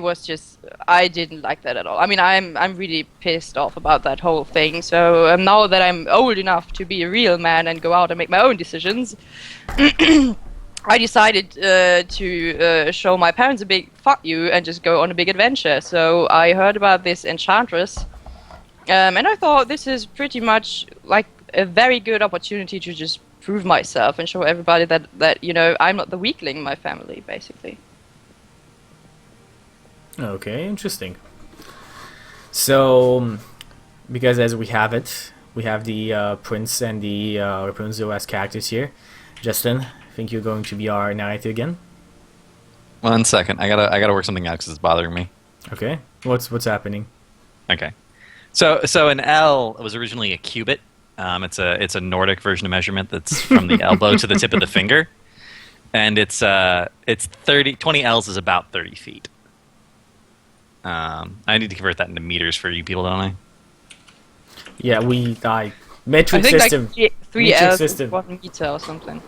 didn't like that at all. I mean, I'm really pissed off about that whole thing. So now that I'm old enough to be a real man and go out and make my own decisions, I decided to show my parents a big fuck you and just go on a big adventure. So I heard about this enchantress, and I thought this is pretty much like a very good opportunity to just prove myself and show everybody that I'm not the weakling in my family, basically. Okay, interesting. So, because as we have the prince and the Rapunzel as characters here. Justin, I think you're going to be our narrator again. 1 second. I gotta work something out because it's bothering me. Okay, what's happening? Okay. So an L was originally a cubit. It's a Nordic version of measurement that's from the elbow to the tip of the finger, and it's 20 L's is about 30 feet. I need to convert that into meters for you people, don't I? Yeah, metric I think system. like 3 metric L's system. is 1 meter or something.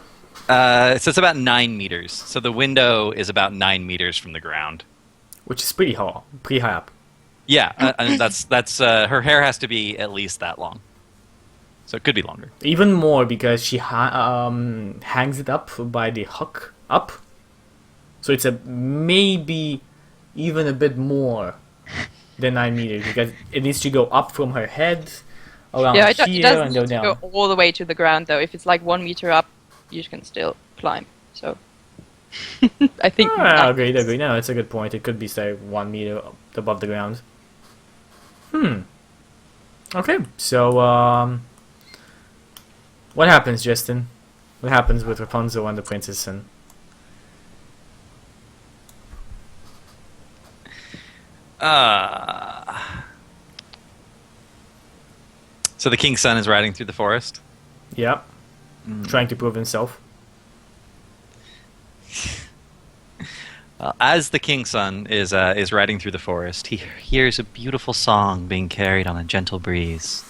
So it's about 9 meters. So the window is about 9 meters from the ground. Which is pretty high up. Yeah, and that's her hair has to be at least that long. So it could be longer. Even more because she hangs it up by the hook up. So it's maybe even a bit more than 9 meters because it needs to go up from her head around It here doesn't and go need to down. go all the way to the ground, though. If it's like 1 meter up, you can still climb. So I think. Agreed. No, it's a good point. It could be, say, 1 meter above the ground. Okay, so, what happens, Justin? What happens with Rapunzel and the princess and... So the king's son is riding through the forest. Yep. Trying to prove himself. As the king's son is riding through the forest, he hears a beautiful song being carried on a gentle breeze,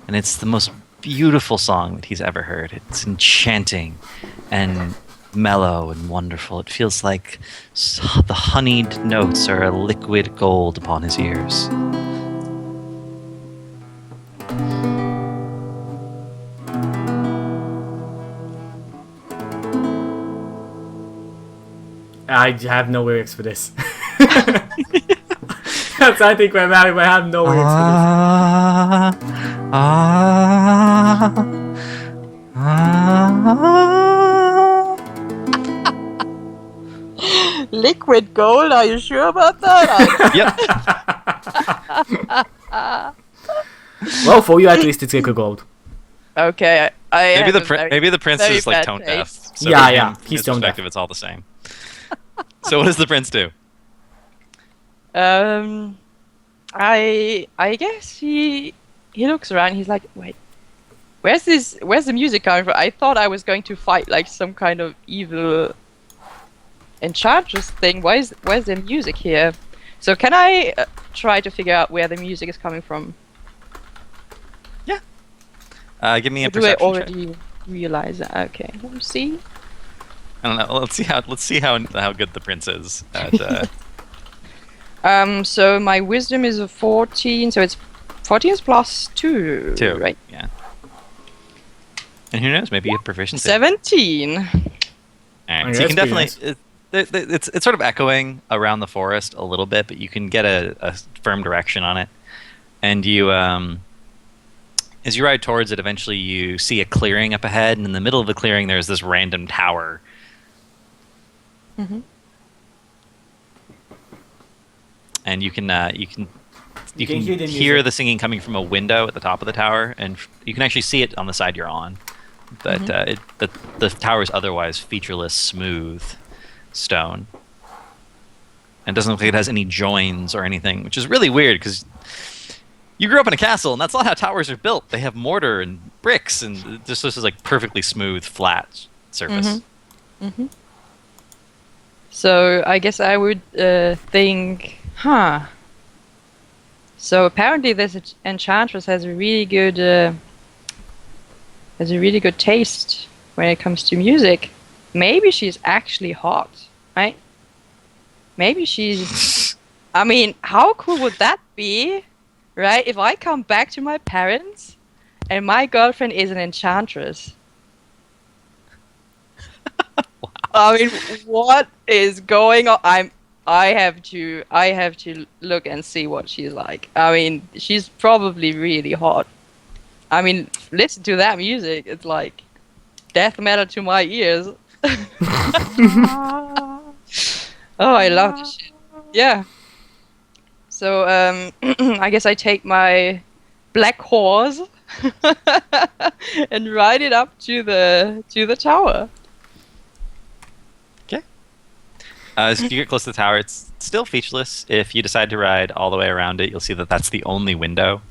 and it's the most beautiful song that he's ever heard. It's enchanting and mellow and wonderful. It feels like the honeyed notes are a liquid gold upon his ears. I have no lyrics for this. That's, I think, we're married, but I have no lyrics for this. Liquid gold? Are you sure about that? Yep. Well, for you at least it's liquid gold. Okay, Maybe the prince very is like bad tone deaf. taste. So Yeah, from yeah, from he's his tone deaf. perspective, it's all the same. So what does the prince do? I guess he looks around. He's like, wait, where's the music coming from? I thought I was going to fight like some kind of evil enchantress thing. Where's the music here? So can I try to figure out where the music is coming from? Yeah. Give me a Or do I perception check. already realize that? Okay, let me see. I don't know. Let's see how good the prince is at. So my wisdom is a 14, so it's 14 is plus 2, right? Yeah. And who knows? Maybe a proficiency. 17. Alright, Okay, so you can that's pretty definitely. It's sort of echoing around the forest a little bit, but you can get a firm direction on it, and you as you ride towards it, eventually you see a clearing up ahead, and in the middle of the clearing there's this random tower. Mm-hmm. And you can hear hear the singing coming from a window at the top of the tower, and you can actually see it on the side you're on. But the tower is otherwise featureless, smooth stone, and doesn't look like it has any joins or anything, which is really weird because you grew up in a castle, and that's not how towers are built. They have mortar and bricks, and this is like perfectly smooth, flat surface. So I guess I would think, So apparently this enchantress has a really good taste when it comes to music. Maybe she's actually hot, right? Maybe she's. I mean, how cool would that be, right? If I come back to my parents and my girlfriend is an enchantress. I mean, what is going on? I have to look and see what she's like. I mean, she's probably really hot. I mean, listen to that music. It's like death metal to my ears. Oh, I love this shit. Yeah. So, I guess I take my black horse and ride it up to the tower. Okay. As you get close to the tower, it's still featureless. If you decide to ride all the way around it, you'll see that that's the only window.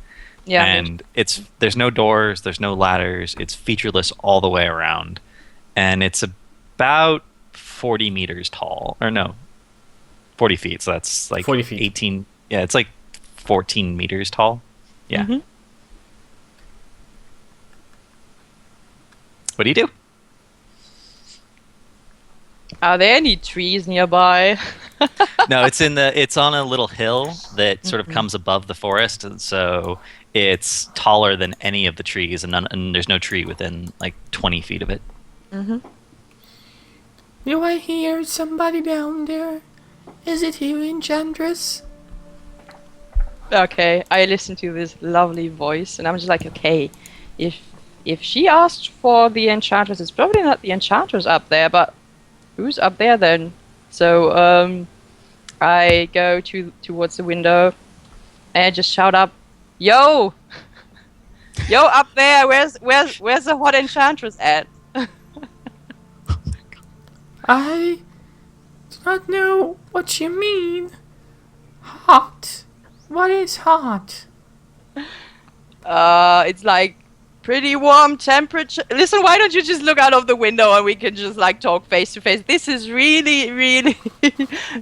Yeah. And there's no doors, there's no ladders. It's featureless all the way around, and it's about 40 meters tall, or no, 40 feet. So that's like 40 feet. 18. Yeah, it's like 14 meters tall. Yeah. Mhm. What do you do? Are there any trees nearby? No, it's on a little hill that sort of comes above the forest, and so it's taller than any of the trees, and there's no tree within like 20 feet of it. Mm-hmm. Do I hear somebody down there? Is it you, Enchantress? Okay, I listen to this lovely voice, and I'm just like, okay, if she asked for the Enchantress, it's probably not the Enchantress up there, but who's up there then? So I go towards the window and I just shout up, "Yo, yo, up there! Where's the hot Enchantress at?" I do not know what you mean. Hot. What is hot? It's like pretty warm temperature. Listen, why don't you just look out of the window and we can just like talk face to face? This is really, really,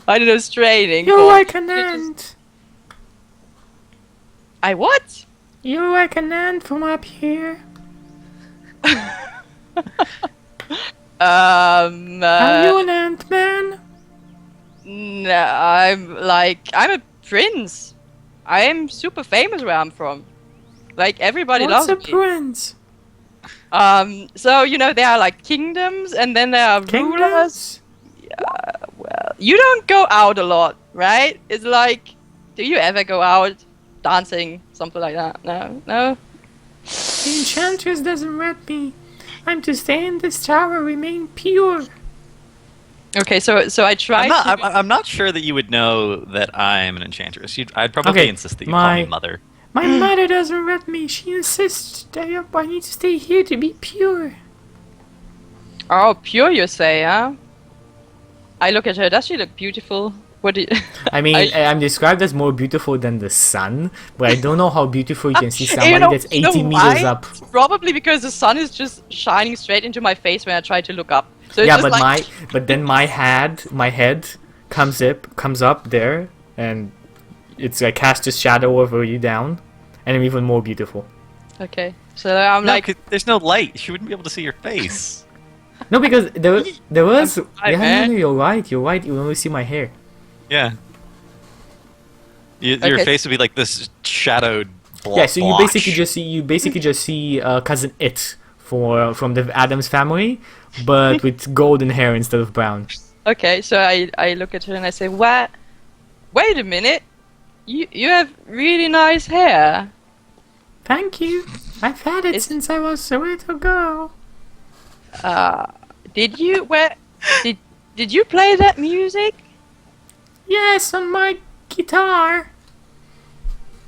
I don't know, straining. You're but like an you just- ant. I what? You're like an ant from up here. Are you an ant man? No, I'm a prince. I am super famous where I'm from. Like everybody What's a loves me. prince? So you know there are like kingdoms, and then there are rulers. Kingdoms? Well, you don't go out a lot, right? It's like, do you ever go out dancing, something like that? No, no. The Enchantress doesn't let me. I'm to stay in this tower, remain pure. Okay, so I tried. I'm not sure that you would know that I'm an enchantress. I'd probably Okay, insist that you call me my- mother. My mother doesn't let me. She insists that I need to stay here to be pure. Oh, pure, you say, huh? I look at her. Does she look beautiful? What do you... I mean, I- I'm described as more beautiful than the sun, but I don't know how beautiful you can see somebody You know- that's you know 80 meters why? up. Probably because the sun is just shining straight into my face when I try to look up. So it's Yeah, just but like, but then my head comes up there, and it's like casts a shadow over you down, and I'm even more beautiful. okay. So I'm No, like, 'cause there's no light. She wouldn't be able to see your face. No, because there was Hi, yeah, man. no, you're right. You only see my hair. Yeah. Your Okay. face would be like this shadowed. Yeah, so you basically blotch. just see cousin It from the Adams family, but with golden hair instead of brown. okay. So I look at her and I say, what? Wait a minute. You have really nice hair. Thank you. I've had it It's- since I was a little girl. Did you play that music? Yes, on my guitar.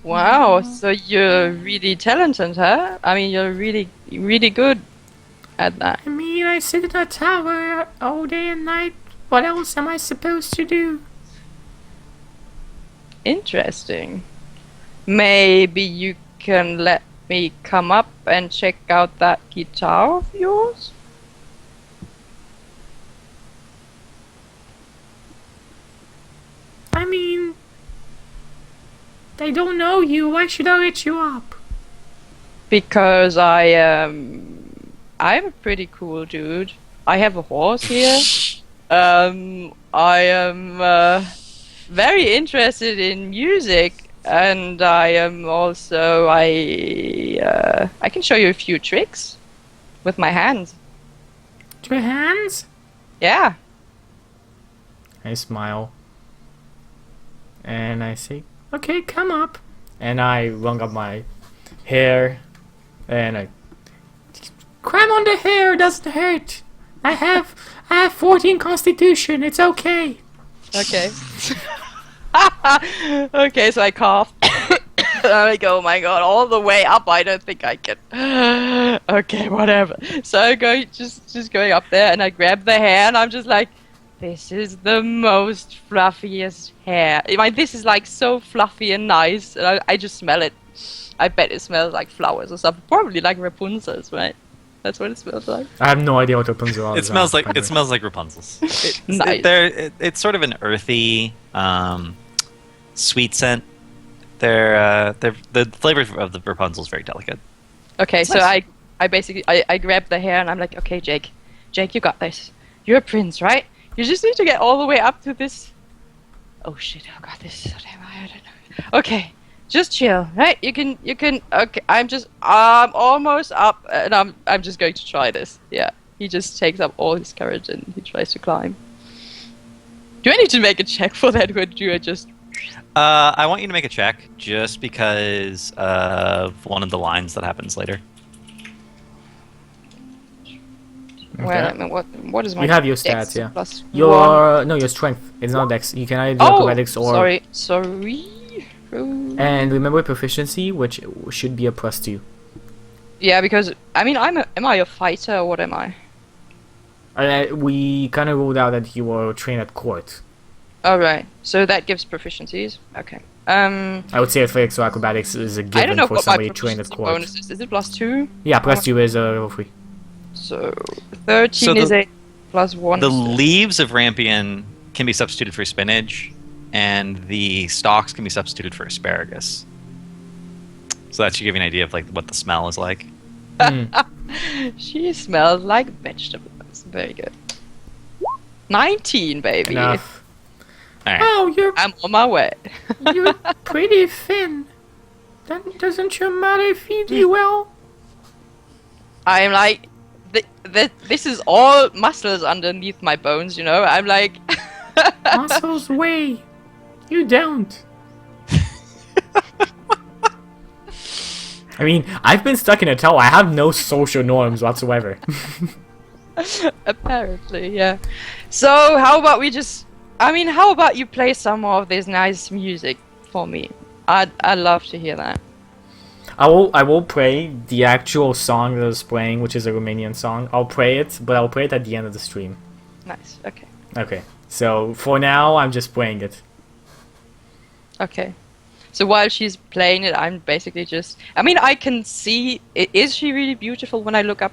Wow, so you're really talented, huh? I mean, you're really, really good at that. I mean, I sit in a tower all day and night. What else am I supposed to do? Interesting. Maybe you can let me come up and check out that guitar of yours? I mean, they don't know you. Why should I let you up? Because I'm a pretty cool dude. I have a horse here. I am very interested in music, and I am also I can show you a few tricks with my hands. Your hands? Yeah. I smile. And I say, okay, come up. And I rung up my hair And I climb on the hair, doesn't hurt. I have 14 constitution, it's okay. Okay. Okay, so I cough. And I go, oh my god, all the way up. I don't think I can. Okay, whatever. So I go, just going up there, and I grab the hair, and I'm just like, this is the most fluffiest hair. This is like so fluffy and nice, and I just smell it. I bet it smells like flowers or something. Probably like Rapunzel's, right? That's what it smells like. I have no idea what Rapunzel is. It smells like Rapunzel's. Nice. It's sort of an earthy, sweet scent. The flavor of the Rapunzel is very delicate. Okay, It's so nice. I basically I grab the hair and I'm like, okay, Jake, you got this. You're a prince, right? You just need to get all the way up to this. Oh shit! Oh god, this is so damn high. I don't know. Okay, just chill, right? You can. Okay, I'm almost up, and I'm just going to try this. Yeah, he just takes up all his courage and he tries to climb. Do I need to make a check for that, or do I just? I want you to make a check just because of one of the lines that happens later. Well, I mean, what is my? You have your dex stats, yeah. plus one? Your strength. It's not dex. You can either do acrobatics or. Sorry. Oh. And remember proficiency, which should be a +2. Yeah, because I mean, am I a fighter or what am I? We kind of ruled out that you were trained at court. All right, so that gives proficiencies. Okay. I would say athletics or acrobatics is a I don't given know for what my somebody trained at proficiency court. bonus is. Is it +2? Yeah, +2 is level 3. So 13 So is the- 8 plus 1. The is leaves of rampion can be substituted for spinach, and the stalks can be substituted for asparagus. So that should give you an idea of like what the smell is like. She smells like vegetables. Very good. 19, baby. Enough. All right. Oh, I'm on my way. you're pretty thin. Doesn't your mother feed you well? I'm like, this is all muscles underneath my bones, you know? I'm like, Muscles weigh. You don't. I mean, I've been stuck in a tower. I have no social norms whatsoever. apparently, yeah. So how about how about you play some more of this nice music for me? I'd love to hear that. I will play the actual song that I was playing, which is a Romanian song. I'll play it, but I'll play it at the end of the stream. Nice. Okay. Okay. So for now, I'm just playing it. Okay. So while she's playing it, I'm basically just. I mean, I can see. Is she really beautiful when I look up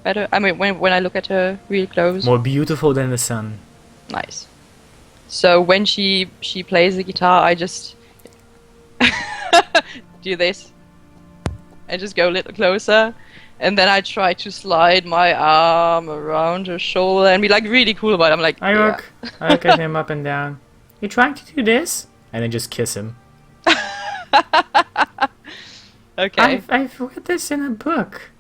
at her? I mean, when I look at her real close. More beautiful than the sun. Nice. So when she plays the guitar, I just do this. I just go a little closer, and then I try to slide my arm around her shoulder and be like really cool about it. I'm like, I look at him up and down. You trying to do this? And then just kiss him. Okay. I've read this in a book.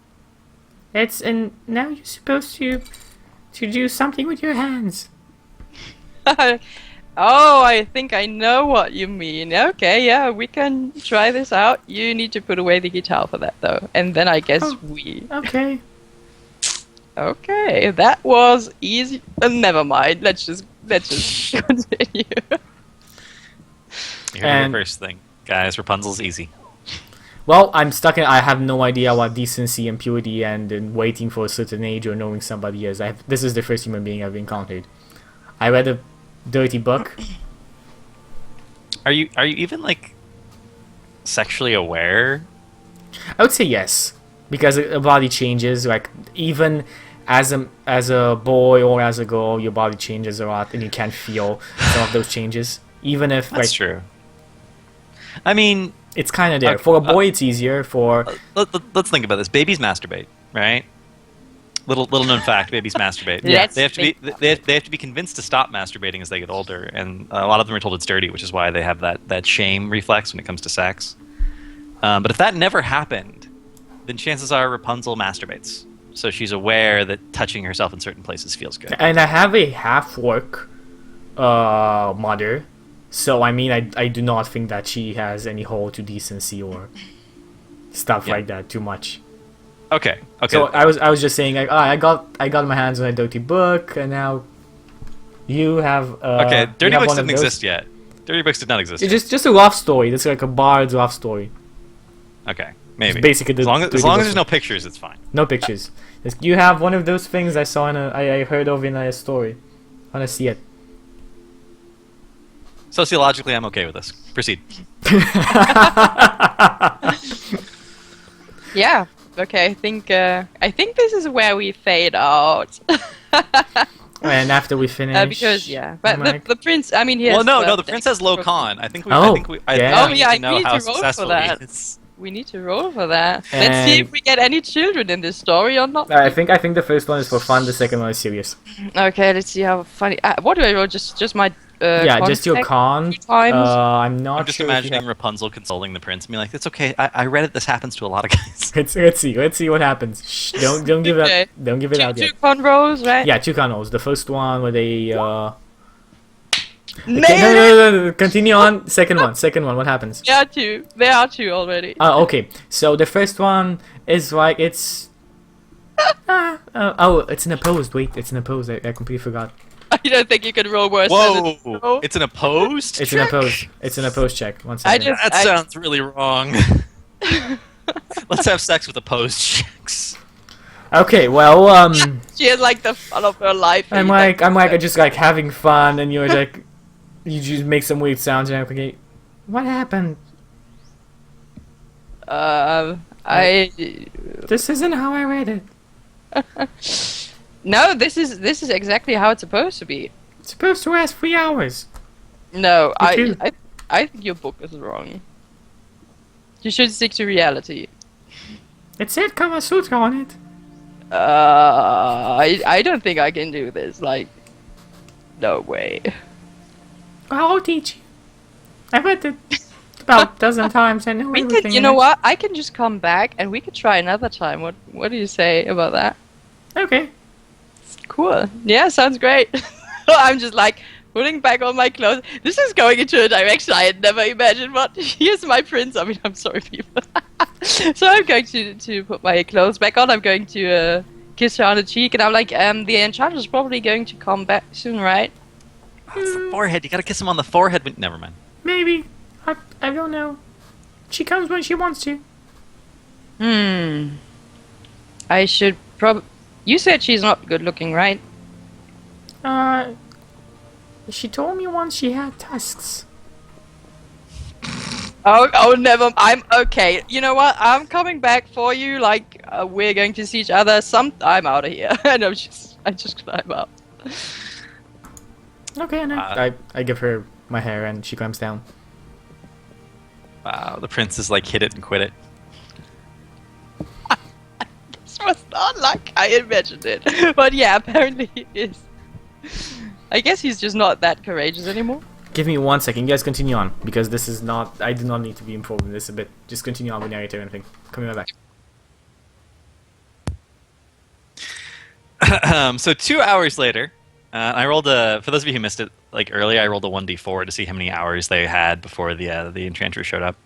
And now you're supposed to do something with your hands. Oh, I think I know what you mean. Okay, yeah, we can try this out. You need to put away the guitar for that, though. And then I guess we... Okay. Okay, that was easy. Never mind. Let's just continue. You heard the first thing, guys. Rapunzel's easy. Well, I'm stuck in. I have no idea what decency and purity and waiting for a certain age or knowing somebody is. This is the first human being I've encountered. I read a dirty book. Are you even like sexually aware? I would say yes, because a body changes. Like even as a boy or as a girl, your body changes a lot, and you can feel some of those changes. Even if That's true. I mean, it's kind of there. For a boy, it's easier. For let's think about this. Babies masturbate, right? Little known fact: babies masturbate. Yeah. They have to be convinced to stop masturbating as they get older, and a lot of them are told it's dirty, which is why they have that shame reflex when it comes to sex. But if that never happened, then chances are Rapunzel masturbates. So she's aware that touching herself in certain places feels good. And I have a half-orc mother, so I mean, I do not think that she has any hold to decency or stuff like that too much. Okay. Okay. So I was just saying like, I got my hands on a dirty book, and now you have okay. you Dirty have books one of didn't those. exist yet. Dirty books did not exist. It's Yet. just a love story. It's like a bard's love story. Okay. Maybe. basically the as long as dirty there's book. no pictures, it's fine. No pictures. You have one of those things I saw I heard of in a story. I wanna see it. Sociologically, I'm okay with this. Proceed. Yeah. Okay. I think this is where we fade out. And after we finish, Because yeah, but Mike. the prince. I mean, he Well, has, no, the the prince has low con. I think we. Oh, I think we. I yeah. think Oh we yeah, need I to know need how to roll successful for that. he is. We need to roll for that. Let's see And- if we get any children in this story or not. I think the first one is for fun. The second one is serious. Okay, let's see how funny. What do I roll? Just my. Yeah, con just your check con. two times? I'm not I'm just sure if you imagining have- Rapunzel consoling the prince, and being like, "It's okay. I read it. This happens to a lot of guys." Let's see what happens. Shh, don't give Okay. it don't give it out Two yet. con rolls, right? Yeah, two con rolls. The first one where they Nailed Okay, no, continue on. Second one. What happens? There are two. There are two already. Okay. So the first one is like it's. It's an opposed. Wait, it's an opposed. I completely forgot. I don't think you can roll worse than Whoa! it. It's an opposed. It's check? an opposed. It's an opposed check. One I second. just- That sounds really wrong. Let's have sex with opposed chicks. Okay. Well, She has like the fun of her life. I'm just like having fun, and you're like, you just make some weird sounds, and I'm like, okay, what happened? I. This isn't how I read it. No, this is exactly how it's supposed to be. It's supposed to last 3 hours. No, Me too. I think your book is wrong. You should stick to reality. It said Kama Sutra on it. I don't think I can do this. Like, no way. I'll teach you. I read it about a dozen times. I know We everything. can, you in know it. what? I can just come back and we could try another time. What do you say about that? Okay. Cool. Yeah, sounds great. I'm just like putting back on my clothes. This is going into a direction I had never imagined. But here's my prince. I mean, I'm sorry, people. So I'm going to put my clothes back on. I'm going to kiss her on the cheek, and I'm like, the enchantress is probably going to come back soon, right? Oh, it's the forehead. You gotta kiss him on the forehead. But never mind. Maybe. I don't know. She comes when she wants to. I should probably. You said she's not good looking, right? She told me once she had tusks. Oh, never. I'm okay. You know what? I'm coming back for you. Like, we're going to see each other. I'm out of here. And I just climb up. Okay, and I give her my hair, and she climbs down. Wow, the prince is like hit it and quit it. This was not like I imagined it. But yeah, apparently he is. I guess he's just not that courageous anymore. Give me 1 second. You guys continue on, because this is not. I do not need to be involved in this a bit. Just continue on with narrative and everything. Coming right back. So 2 hours later, I rolled a. For those of you who missed it, like earlier, I rolled a 1d4 to see how many hours they had before the enchantress showed up,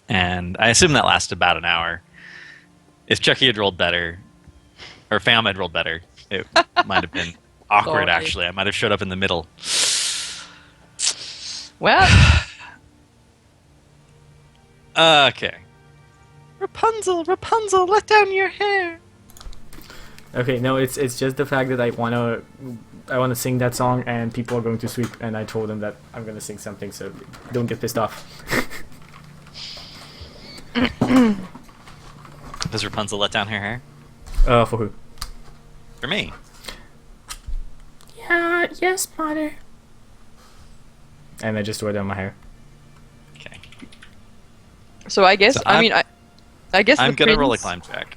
and I assume that lasted about an hour. If Chucky had rolled better, or Feyama had rolled better, it might have been awkward. Sorry. Actually, I might have showed up in the middle. Well, Okay. Rapunzel, Rapunzel, let down your hair. Okay, no, it's just the fact that I wanna sing that song, and people are going to sweep, and I told them that I'm gonna sing something, so don't get pissed off. Does Rapunzel let down her hair? For who? For me. Yeah, yes, mother. And I just threw down my hair. Okay. so I guess So I mean I guess I'm the gonna roll a prince- climb check.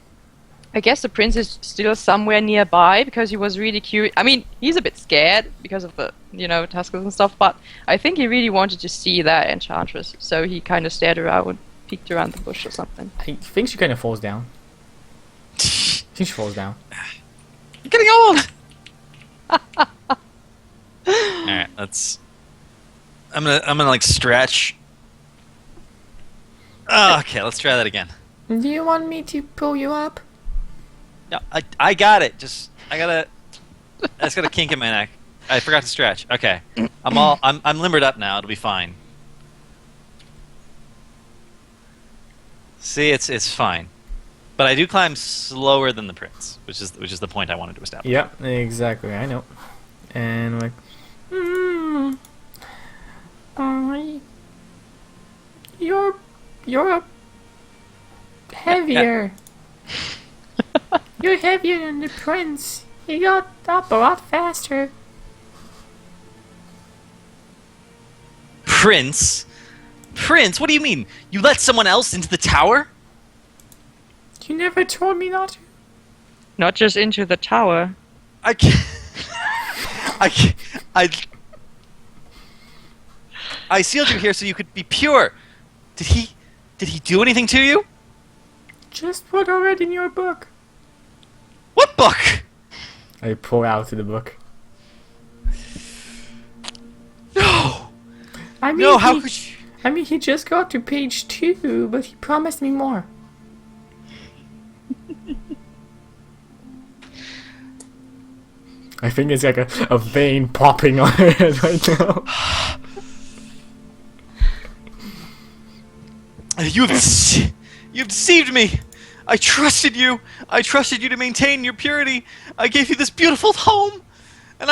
I guess the prince is still somewhere nearby because he was really curious. I mean, he's a bit scared because of the, tuskers and stuff, but I think he really wanted to see that enchantress, so he kind of stared around and peeked around the bush or something. I think she kind of falls down. I think she falls down. I'm getting old. All right, let's. I'm gonna like stretch. Oh, okay, let's try that again. Do you want me to pull you up? No, I got it. I just got a kink in my neck. I forgot to stretch. Okay, I'm limbered up now. It'll be fine. See, it's fine, but I do climb slower than the prince, which is the point I wanted to establish. Yep, exactly. I know. And like, oh, you're heavier. You're heavier than the prince. He got up a lot faster. Prince? Prince? What do you mean? You let someone else into the tower? You never told me not to. Not just into the tower. I can't. I sealed you here so you could be pure. Did he do anything to you? Just what I read in your book. What book? I pull out the book. No. I mean, No, how could you? I mean, he just got to page 2, but he promised me more. I think it's like a vein popping on her head right now. You've deceived me. I trusted you. I trusted you to maintain your purity. I gave you this beautiful home, and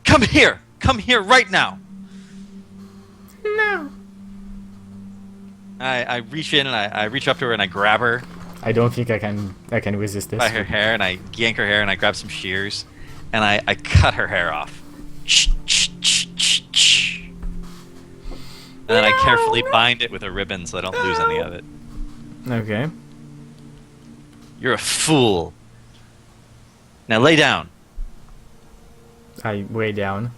come here. Come here right now. No. I reach in and I reach up to her and I grab her I don't think I can resist this. by her hair and I yank her hair and I grab some shears and I cut her hair off. And then I carefully bind it with a ribbon so I don't lose any of it. Okay. You're a fool. Now lay down. I lay down.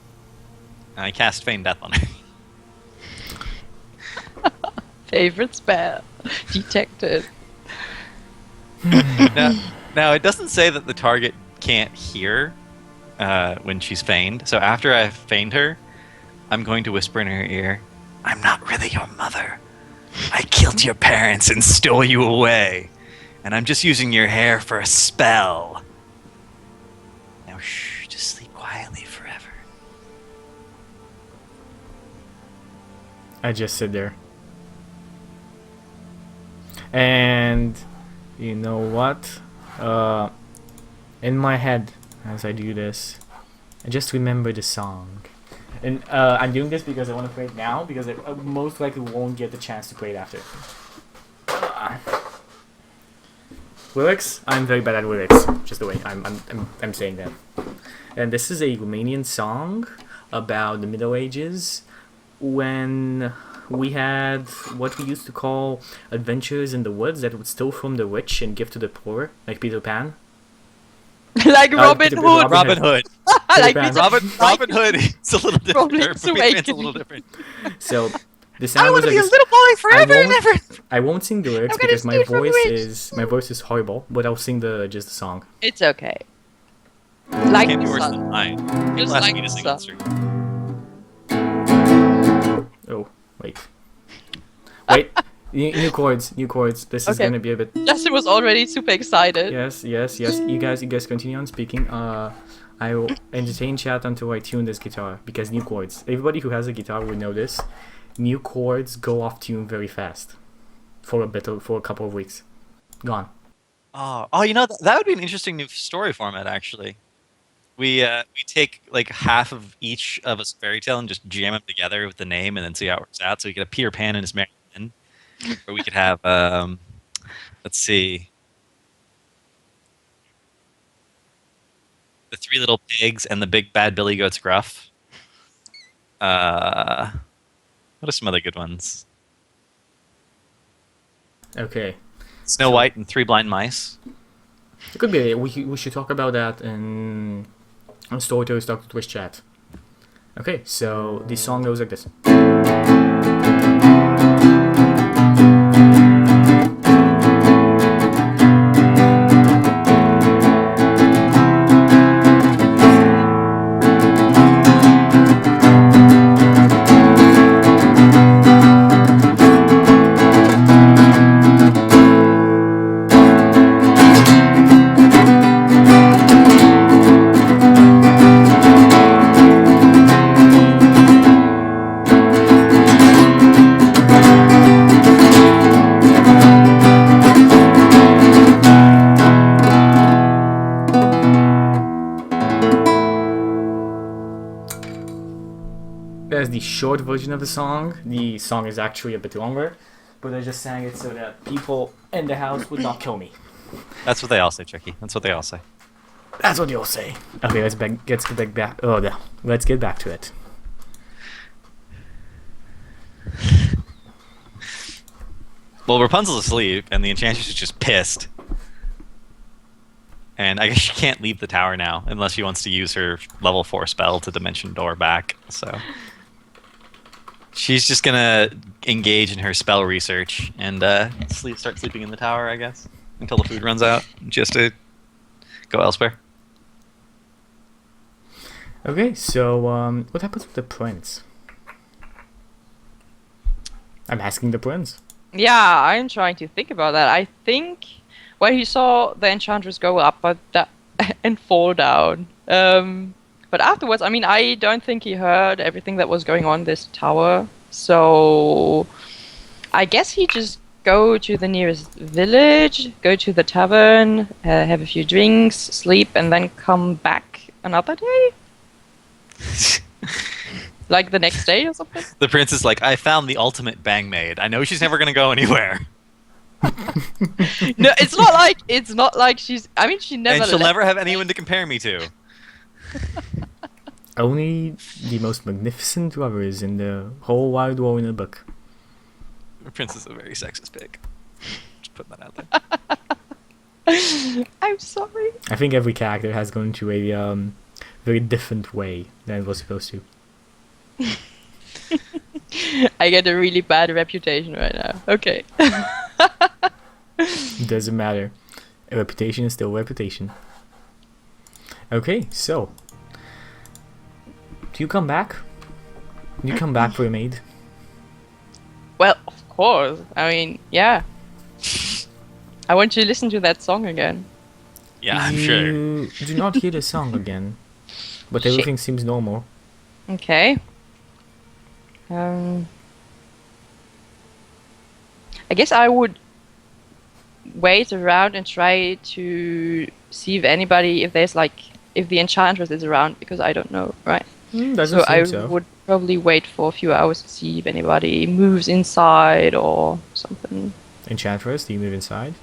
And I cast Feign Death on her. Favorite spell. Detected. Now, it doesn't say that the target can't hear when she's feigned. So after I've feigned her, I'm going to whisper in her ear, I'm not really your mother. I killed your parents and stole you away. And I'm just using your hair for a spell. Now shh, just sleep quietly forever. I just sit there. And you know what? In my head, as I do this, I just remember the song. And I'm doing this because I want to play it now, because I most likely won't get the chance to play it after. Lyrics? I'm very bad at lyrics. Just the way I'm saying that. And this is a Romanian song about the Middle Ages, when we had what we used to call adventures in the woods that would steal from the rich and give to the poor, like Peter Pan. Like Robin Hood. Robin Hood. Like Pan. Robin Hood is a little different. Robin's Peter Pan's a Awakening. little different. So the sound I was want to like be a this. little boy forever and ever. I won't sing the lyrics I'm gonna because my steal from voice rich. is horrible, but I'll sing just the song. It's okay. Like Can't be the worse sun. than mine. Just People ask like me to the sing sun. on stream. Oh, wait. Wait. New chords. This is Okay. gonna be a bit. Justin was already super excited. Yes. You guys continue on speaking. I will entertain chat until I tune this guitar, because new chords. Everybody who has a guitar will know this. New chords go off tune very fast. For a couple of weeks. Gone. Oh, you know that would be an interesting new story format. Actually, we take like half of each of a fairy tale and just jam them together with the name, and then see how it works out. So we could have Peter Pan and his Merry Men, or we could have let's see, the Three Little Pigs and the Big Bad Billy Goat's Gruff. What are some other good ones? Okay. Snow White and Three Blind Mice. It could be. We should talk about that in Storytellers Talk to Twitch chat. Okay, so this song goes like this. short version of the song. The song is actually a bit longer, but I just sang it so that people in the house would not kill me. That's what they all say, Tricky. That's what they all say. That's what you'll say. Okay, let's get back. Oh, no. Let's get back to it. Well, Rapunzel's asleep, and the Enchantress is just pissed. And I guess she can't leave the tower now, unless she wants to use her level 4 spell to Dimension Door back, so... She's just gonna engage in her spell research, and start sleeping in the tower, I guess, until the food runs out, just to go elsewhere. Okay, so, what happens with the prince? I'm asking the prince. Yeah, I'm trying to think about that. I think he saw the Enchantress go up and fall down. But afterwards, I mean, I don't think he heard everything that was going on in this tower. So I guess he just go to the nearest village, go to the tavern, have a few drinks, sleep, and then come back another day? Like the next day or something? The prince is like, I found the ultimate bang maid. I know she's never gonna go anywhere. No, it's not like she's. I mean, she never. And she'll never have anyone to compare me to. Only the most magnificent lovers in the whole wide world in a book. The prince is a very sexist pig. Just putting that out there. I'm sorry. I think every character has gone to a very different way than it was supposed to. I get a really bad reputation right now. Okay. Doesn't matter. A reputation is still a reputation. Okay, so. Do you come back? Do you come back for a maid? Well, of course. I mean, yeah. I want to listen to that song again. Yeah, I'm sure. You do not hear the song again. But Shit. everything seems normal. Okay. I guess I would wait around and try to see if the Enchantress is around, because I don't know, right? Doesn't So I seem so. would probably wait for a few hours to see if anybody moves inside or something. Enchantress, do you move inside?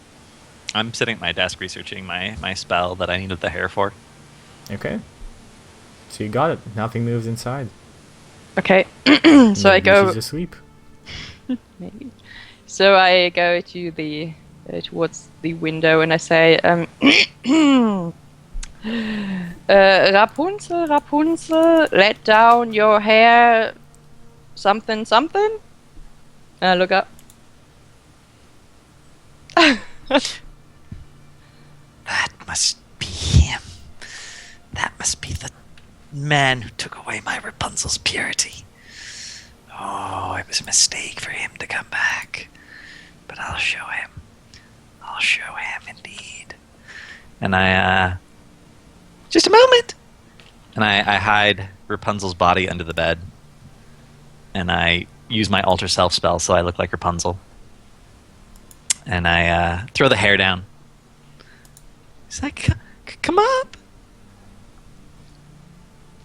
I'm sitting at my desk researching my spell that I needed the hair for. Okay. So you got it. Nothing moves inside. Okay. So I Maybe go. she's asleep. Maybe. So I go to the towards the window and I say, Rapunzel, Rapunzel, let down your hair, something, something. And I look up. That must be him. That must be the man who took away my Rapunzel's purity. Oh, it was a mistake for him to come back. But I'll show him. I'll show him indeed. And I, just a moment! And I hide Rapunzel's body under the bed. And I use my alter self spell so I look like Rapunzel. And I throw the hair down. He's like, come up!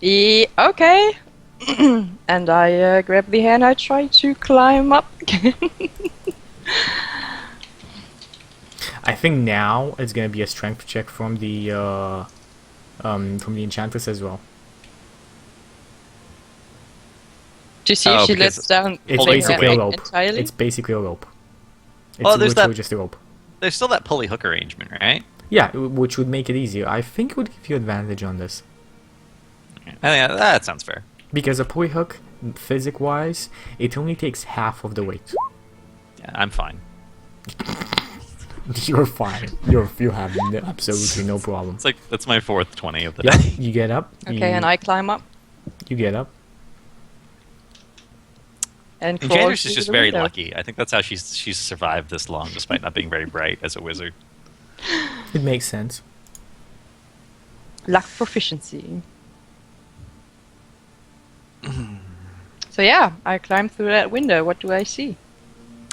Okay. And I grab the hair and I try to climb up again. I think now it's gonna be a strength check from the Enchantress as well. To see if she because lets down It's Holding basically her a weight rope. entirely. It's basically a rope. It's Oh, there's literally that- just a rope. There's still that pulley hook arrangement, right? Yeah, which would make it easier. I think it would give you advantage on this. I think that sounds fair. Because a pulley hook, physic-wise, it only takes half of the weight. Yeah, I'm fine. You're fine. You have absolutely no problem. It's like, that's my fourth 20 of the Yeah, day. you get up. Okay, and I climb up You get up. and crawl Enchantress through is just the very window. lucky. I think that's how she's survived this long, despite not being very bright as a wizard. It makes sense. Luck proficiency. So yeah, I climb through that window. What do I see?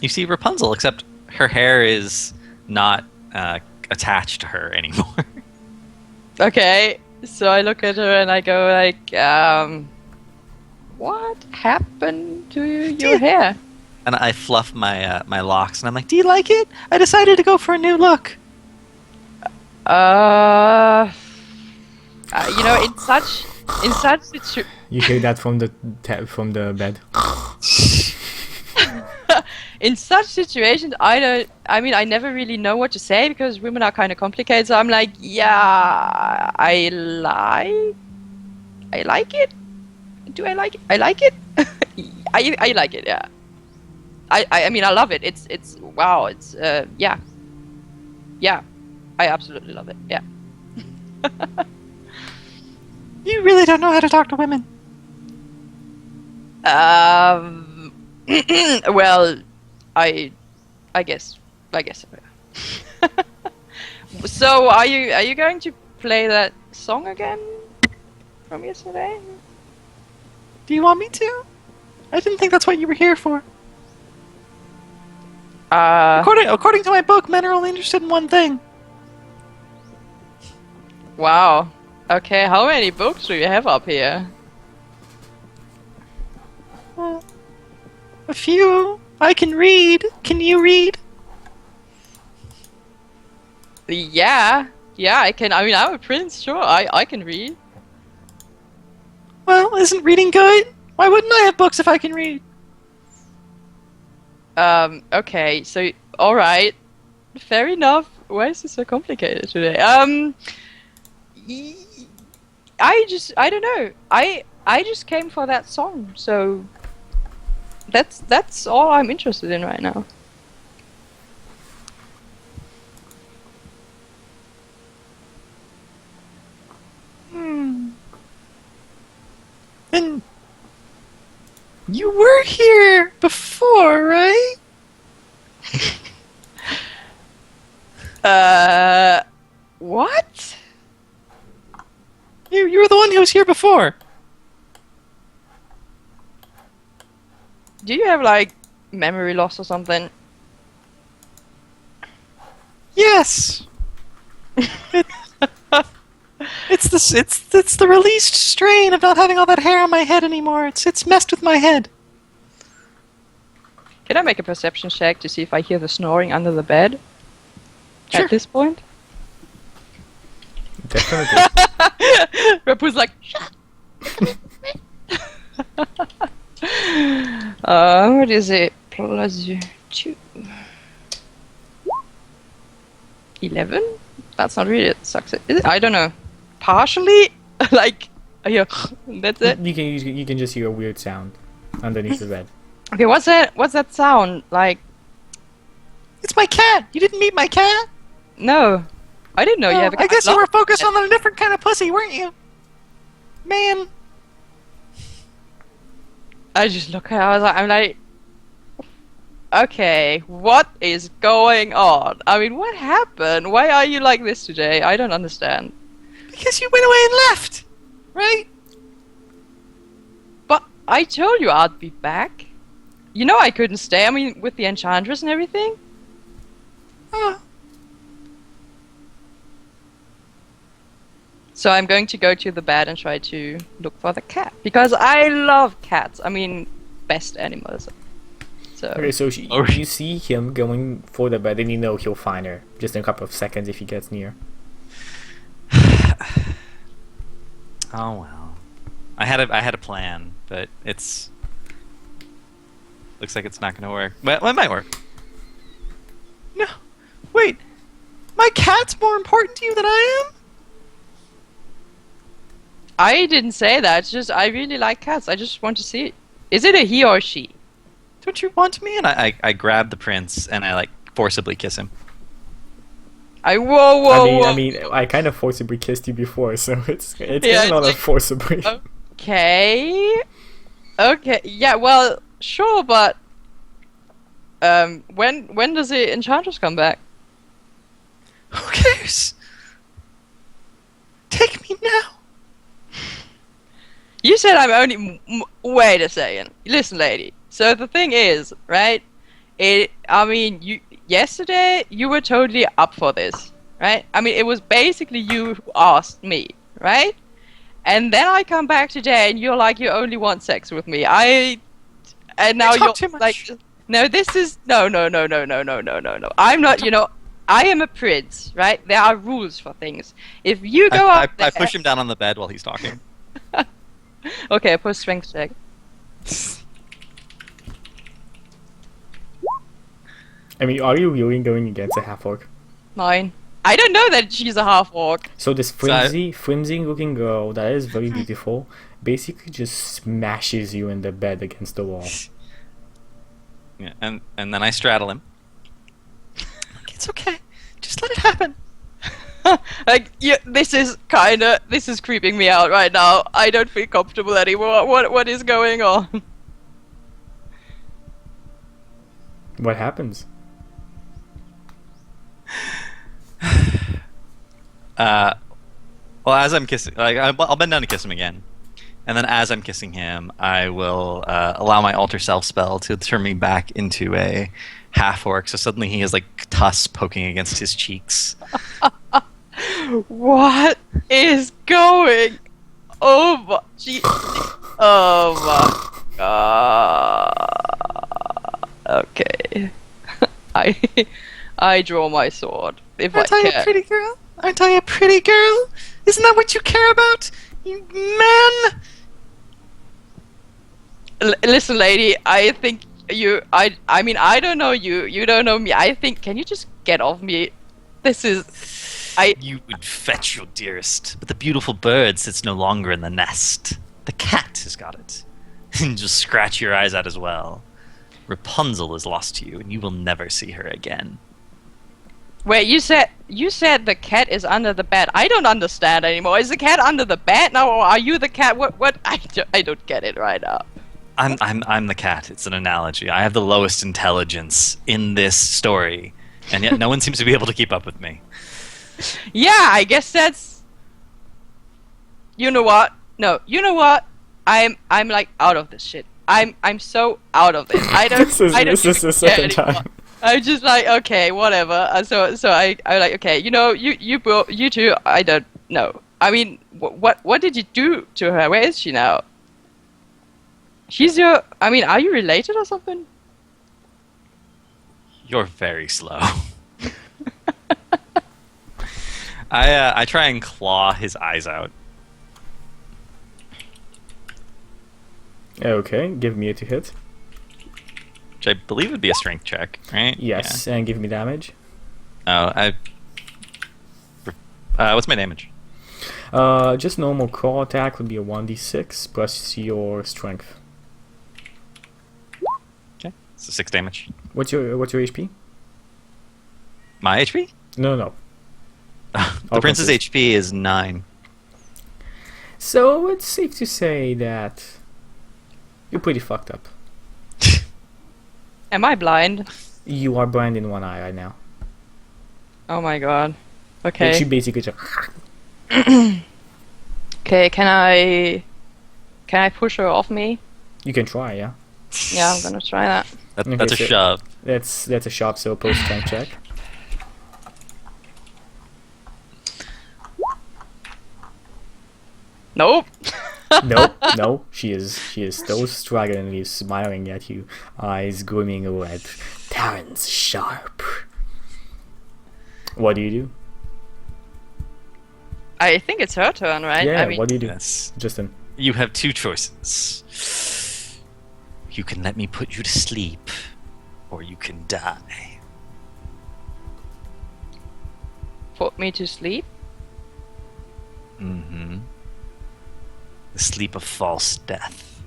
You see Rapunzel, except her hair is not attached to her anymore. Okay, so I look at her and I go like, What happened to your hair? And I fluff my locks, and I'm like, "Do you like it? I decided to go for a new look." You know, in such You hear that from the bed. in such situations, I mean, I never really know what to say because women are kind of complicated. So I'm like, yeah, I like it. Do I like it? I like it. I like it. Yeah. I mean, I love it. It's wow. It's yeah. I absolutely love it. Yeah. You really don't know how to talk to women. Well, I guess. So, are you going to play that song again from yesterday? Do you want me to? I didn't think that's what you were here for. According to my book, men are only interested in one thing. Wow. Okay, how many books do you have up here? A few. I can read. Can you read? Yeah, I can. I mean, I'm a prince, sure. I can read. Well, isn't reading good? Why wouldn't I have books if I can read? Okay, so, alright. Fair enough. Why is this so complicated today? I don't know. I just came for that song, so that's all I'm interested in right now. And you were here before, right? What? You were the one who was here before. Do you have, like, memory loss or something? Yes. It's the released strain of not having all that hair on my head anymore. It's messed with my head. Can I make a perception check to see if I hear the snoring under the bed? Sure. At this point? Definitely. Rapunzel's like, shut what is it? Plus 2. 11? That's not really a success. Is it? I don't know. Partially? Like, I hear, that's it? You can just hear a weird sound underneath the bed. Okay, what's that sound? Like, It's my cat. You didn't meet my cat? no. I didn't know you have a I guess you love were focused cat. on a different kind of pussy, weren't you? Man. I just look at her, I'm like, okay, what is going on? I mean, what happened? Why are you like this today? I don't understand. Because you went away and left. Right? But I told you I'd be back. You know I couldn't stay, I mean, with the Enchantress and everything. Oh. So I'm going to go to the bed and try to look for the cat. Because I love cats. I mean, best animals. So. Okay, so you see him going for the bed, and you know he'll find her just in a couple of seconds if he gets near. Oh well. I had a plan, but it's looks like it's not gonna work. Well, it might work. No. Wait. My cat's more important to you than I am? I didn't say that. It's just I really like cats. I just want to see it. Is it a he or she? Don't you want me? And I grab the prince and I like forcibly kiss him. Whoa. I mean, I kind of forcibly kissed you before, so it's Yeah, not a like- forcibly. Okay. Yeah. Well, sure, but when does the Enchantress come back? Who cares? Take me now. You said I'm only. Wait a second. Listen, lady. So the thing is, right? I mean, yesterday you were totally up for this, right? I mean, it was basically you who asked me, right? and then I come back today, and you're like, you only want sex with me. And now You you're talk too much. like, no, this is no. I'm not. I am a prince, right? There are rules for things. If you go I up there, push him down on the bed while he's talking. okay, I put strength check. I mean, are you really going against a half-orc? 9. I don't know that she's a half orc. So this flimsy-looking girl that is very beautiful basically just smashes you in the bed against the wall. Yeah, and then I straddle him. It's okay. Just let it happen. Like, yeah, this is creeping me out right now. I don't feel comfortable anymore. What is going on? What happens? Well, as I'm kissing, like I'll bend down to kiss him again, and then as I'm kissing him, I will allow my alter self spell to turn me back into a half orc. So suddenly he has like tusks poking against his cheeks. What is going? Oh my, oh my god. Okay. I draw my sword. If I can. Pretty girl? Aren't I a pretty girl? Isn't that what you care about, you man? Listen, lady. I think you. I mean, I don't know you. You don't know me. I think. Can you just get off me? This is. You would fetch your dearest, but the beautiful bird sits no longer in the nest. The cat has got it. And just scratch your eyes out as well. Rapunzel is lost to you, and you will never see her again. Wait, you said the cat is under the bed. I don't understand anymore. Is the cat under the bed now, or are you the cat? What? I don't get it right now. I'm the cat. It's an analogy. I have the lowest intelligence in this story, and yet no one seems to be able to keep up with me. Yeah, I guess that's. You know what? No, you know what? I'm like out of this shit. I'm so out of it. I don't. This is the second time. I'm just like, okay, whatever. So I'm like, okay, you two. I don't know. I mean, what did you do to her? Where is she now? She's your. I mean, are you related or something? You're very slow. I try and claw his eyes out. Okay, give me a to hit. Which I believe would be a strength check, right? Yes, and give me damage. Oh, what's my damage? Just normal claw attack would be a 1d6 plus your strength. Okay, so 6 damage. What's your HP? My HP? No. The prince's HP is 9. So it's safe to say that you're pretty fucked up. Am I blind? You are blind in one eye right now. Oh my god. Like Okay. she basically just. Okay, can I push her off me? You can try, yeah. Yeah, I'm gonna try that. Okay, That's a so- shove. That's a shove, so post strength check. Nope. No. She is still stragglingly smiling at you, eyes gleaming red, talons sharp. What do you do? I think it's her turn, right? Yeah, I mean, what do you do? Yes. Justin. You have 2 choices. You can let me put you to sleep, or you can die. put me to sleep. Mm-hmm. The sleep of false death.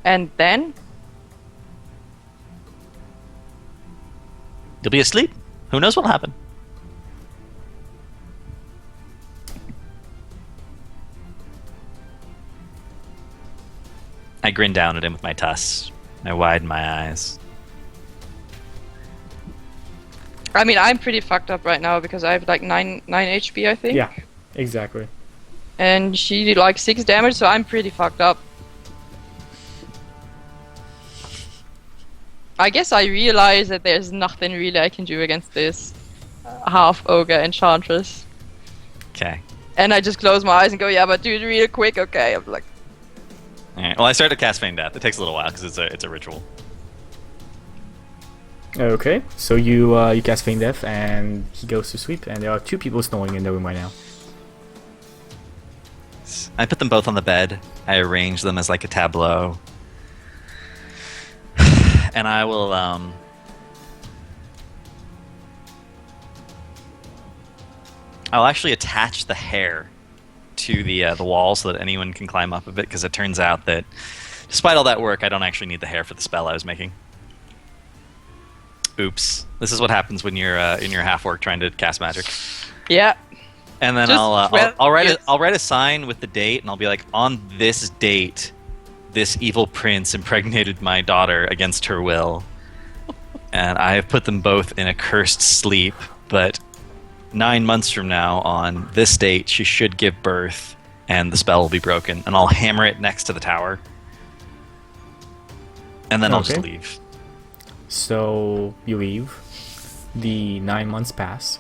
And then? You'll be asleep. Who knows what'll happen? I grin down at him with my tusks. I widen my eyes. I mean, I'm pretty fucked up right now because I have like 9 HP, I think. Yeah, exactly. And she did like 6 damage, so I'm pretty fucked up. I guess I realize that there's nothing really I can do against this half ogre enchantress. Okay. And I just close my eyes and go, yeah, but do it real quick, okay? I'm like, Alright, well, I started to cast Feign Death. It takes a little while because it's a ritual. Okay, so you cast Feign Death, and he goes to sleep, and there are 2 people snoring in the room right now. I put them both on the bed. I arrange them as like a tableau. And I will, I'll actually attach the hair to the wall so that anyone can climb up a bit, because it turns out that despite all that work, I don't actually need the hair for the spell I was making. Oops. This is what happens when you're in your half orc trying to cast magic. yeah. And then Just I'll write yes. I'll write a sign with the date, and I'll be like, on this date, this evil prince impregnated my daughter against her will, and I have put them both in a cursed sleep. But 9 months from now, on this date, she should give birth, and the spell will be broken. And I'll hammer it next to the tower, and then I'll just Okay. leave. So you leave. The 9 months pass.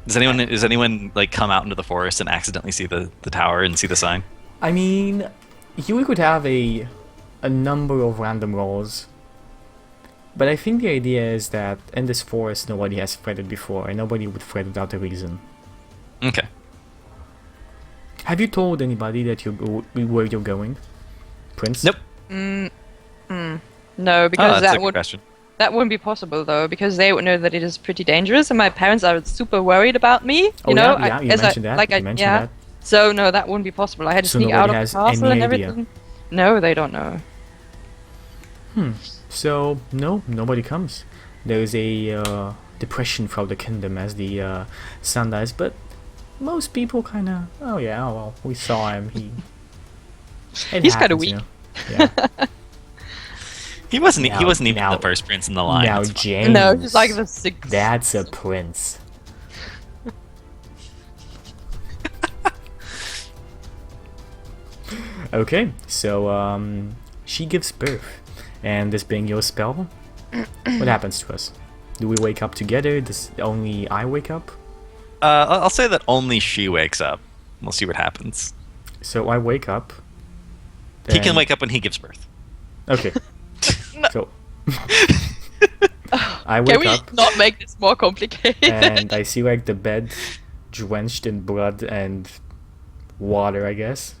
Does anyone like come out into the forest and accidentally see the tower and see the sign? I mean, you could have a number of random rolls, but I think the idea is that in this forest nobody has fretted before, and nobody would fret without a reason. Okay. Have you told anybody that where you're going, Prince? Nope. No, because That's a good question. that wouldn't be possible though, because they would know that it is pretty dangerous, and my parents are super worried about me. Oh, You know, yeah, you as mentioned that. You mentioned that. So no, that wouldn't be possible. I had to So sneak out nobody of the has castle any and idea. everything. No, they don't know. So no, nobody comes. There is a depression throughout the kingdom as the sun dies, but most people kind of, oh yeah, oh, well, we saw him. He's kinda happens, weak. you know? Yeah. He wasn't Now- even now- the first prince in the line. Now It's fine. James, No, he's like the sixth. that's a prince. Okay, so she gives birth, and this being your spell, what happens to us? Do we wake up together? Does only I wake up? I'll say that only she wakes up. We'll see what happens. So I wake up. He can then- wake up when he gives birth. Okay. So I Can wake we up not make this more complicated? and I see like the bed drenched in blood and water, I guess.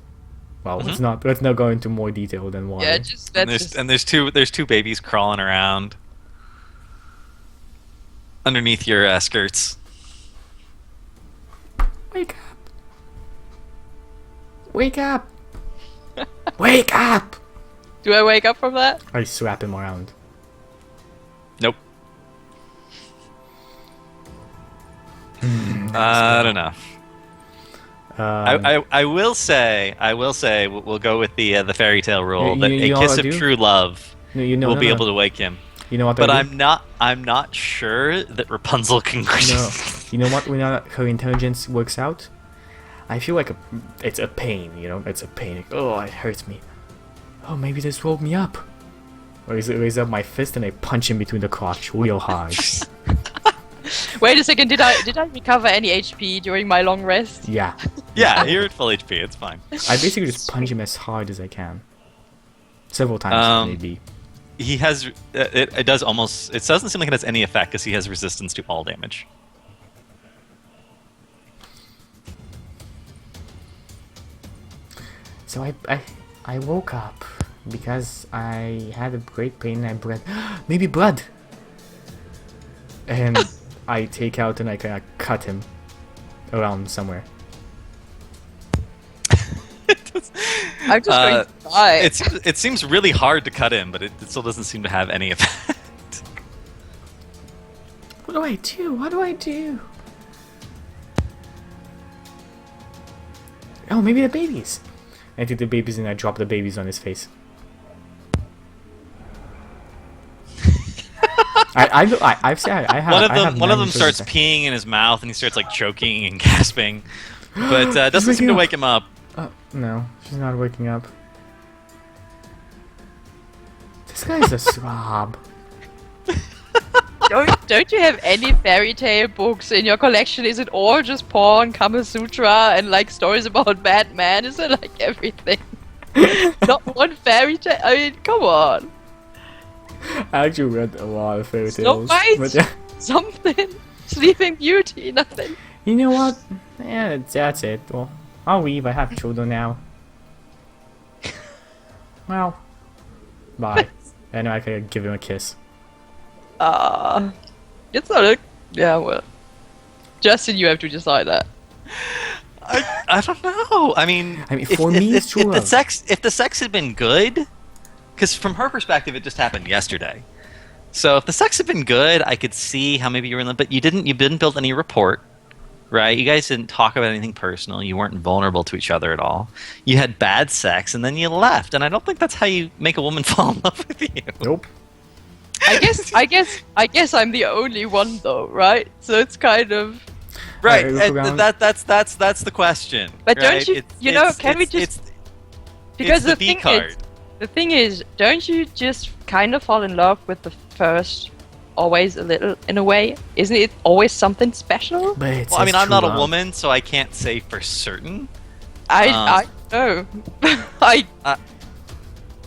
Well, Mm-hmm. let's not go into more detail than water. yeah, just And let's there's just. there's two babies crawling around underneath your skirts. Wake up! Wake up! Wake up! Do I wake up from that? I slap him around. Nope. I don't know. I will say we'll go with the fairy tale rule You- that you know a kiss what of I do? true love No, you know, will no, be no. able to wake him. You know what? But I do? I'm not sure that Rapunzel can. No. You know what? When her intelligence works out, I feel like it's a pain. You know, it's a pain. Like, oh, it hurts me. Oh, maybe this woke me up. Or raise up my fist and I punch him between the crotch real hard. Wait a second. Did I recover any HP during my long rest? Yeah. Yeah, you're at full HP. It's fine. I basically just punch him as hard as I can. Several times, maybe. He has it does almost. It doesn't seem like it has any effect because he has resistance to all damage. So I woke up because I had a great pain and I bled. Maybe blood. And I take out and I kind of cut him around somewhere. I'm just going to die. It seems really hard to cut him, but it still doesn't seem to have any effect. What do I do? What do I do? Oh, maybe the babies. I take the babies and I drop the babies on his face. I've said I have. One of them 90% starts peeing in his mouth and he starts like choking and gasping, but doesn't seem to wake him up. No, she's not waking up. This guy's a slob. don't you have any fairy tale books in your collection? Is it all just porn, Kama Sutra, and like stories about Batman? Is it like everything? Not one fairy tale. I mean, come on. I actually read a lot of fairy Snow tales. White, But yeah. something. Sleeping Beauty, nothing. You know what? Yeah, that's it. Well, I'll leave. I have children now. Well, bye. And I can give him a kiss. It's not a. Yeah, well. Justin, you have to decide that. I don't know. I mean, for me, it's true love. If the sex had been good, because from her perspective, it just happened yesterday. So if the sex had been good, I could see how maybe you were in love, but you didn't build any rapport, right? You guys didn't talk about anything personal. You weren't vulnerable to each other at all. You had bad sex, and then you left. And I don't think that's how you make a woman fall in love with you. Nope. I guess I'm the only one though, right? So it's kind of. Right. look around. That's the question. But right? don't you? Can we just? Because it's the B card. thing is, don't you just kind of fall in love with the first, always a little, in a way? Isn't it always something special? But it's Well, I mean, I'm true not a love. woman, so I can't say for certain. I know.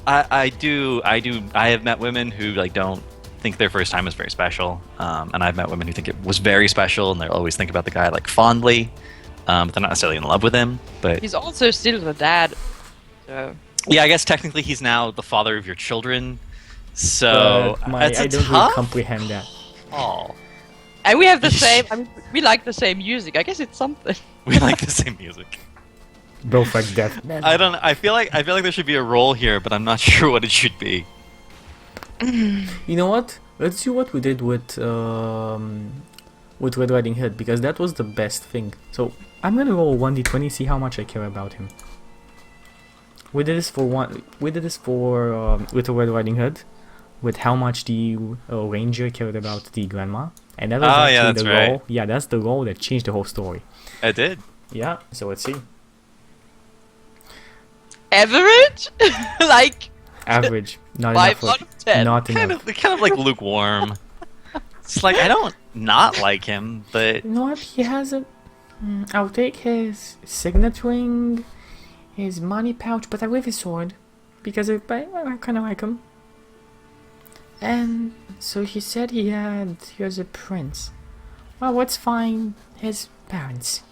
I do. I have met women who like don't think their first time was very special, and I've met women who think it was very special, and they'll always think about the guy like fondly, but they're not necessarily in love with him. But He's also still the dad. So. yeah, I guess technically he's now the father of your children. So But it's a I don't really tough comprehend that. call. And we have the same. I mean, we like the same music. I guess it's something. We like the same music. Both like death. I don't. I feel like there should be a role here, but I'm not sure what it should be. You know what? Let's do what we did with Red Riding Hood, because that was the best thing. So I'm gonna roll 1d20, see how much I care about him. We did this for with Red Riding Hood, with how much the ranger cared about the grandma, and that was actually the role. Right. Yeah, that's the role that changed the whole story. I did. Yeah. So let's see. Average, like Average. Not 5 enough. out of 10. Not Kind enough. of like lukewarm. It's like I don't not like him, but You know what? He has a. I'll take his signet ring, his money pouch, but I with his sword, because I kind of like him. And so he said he was a prince. Well, let's find his parents.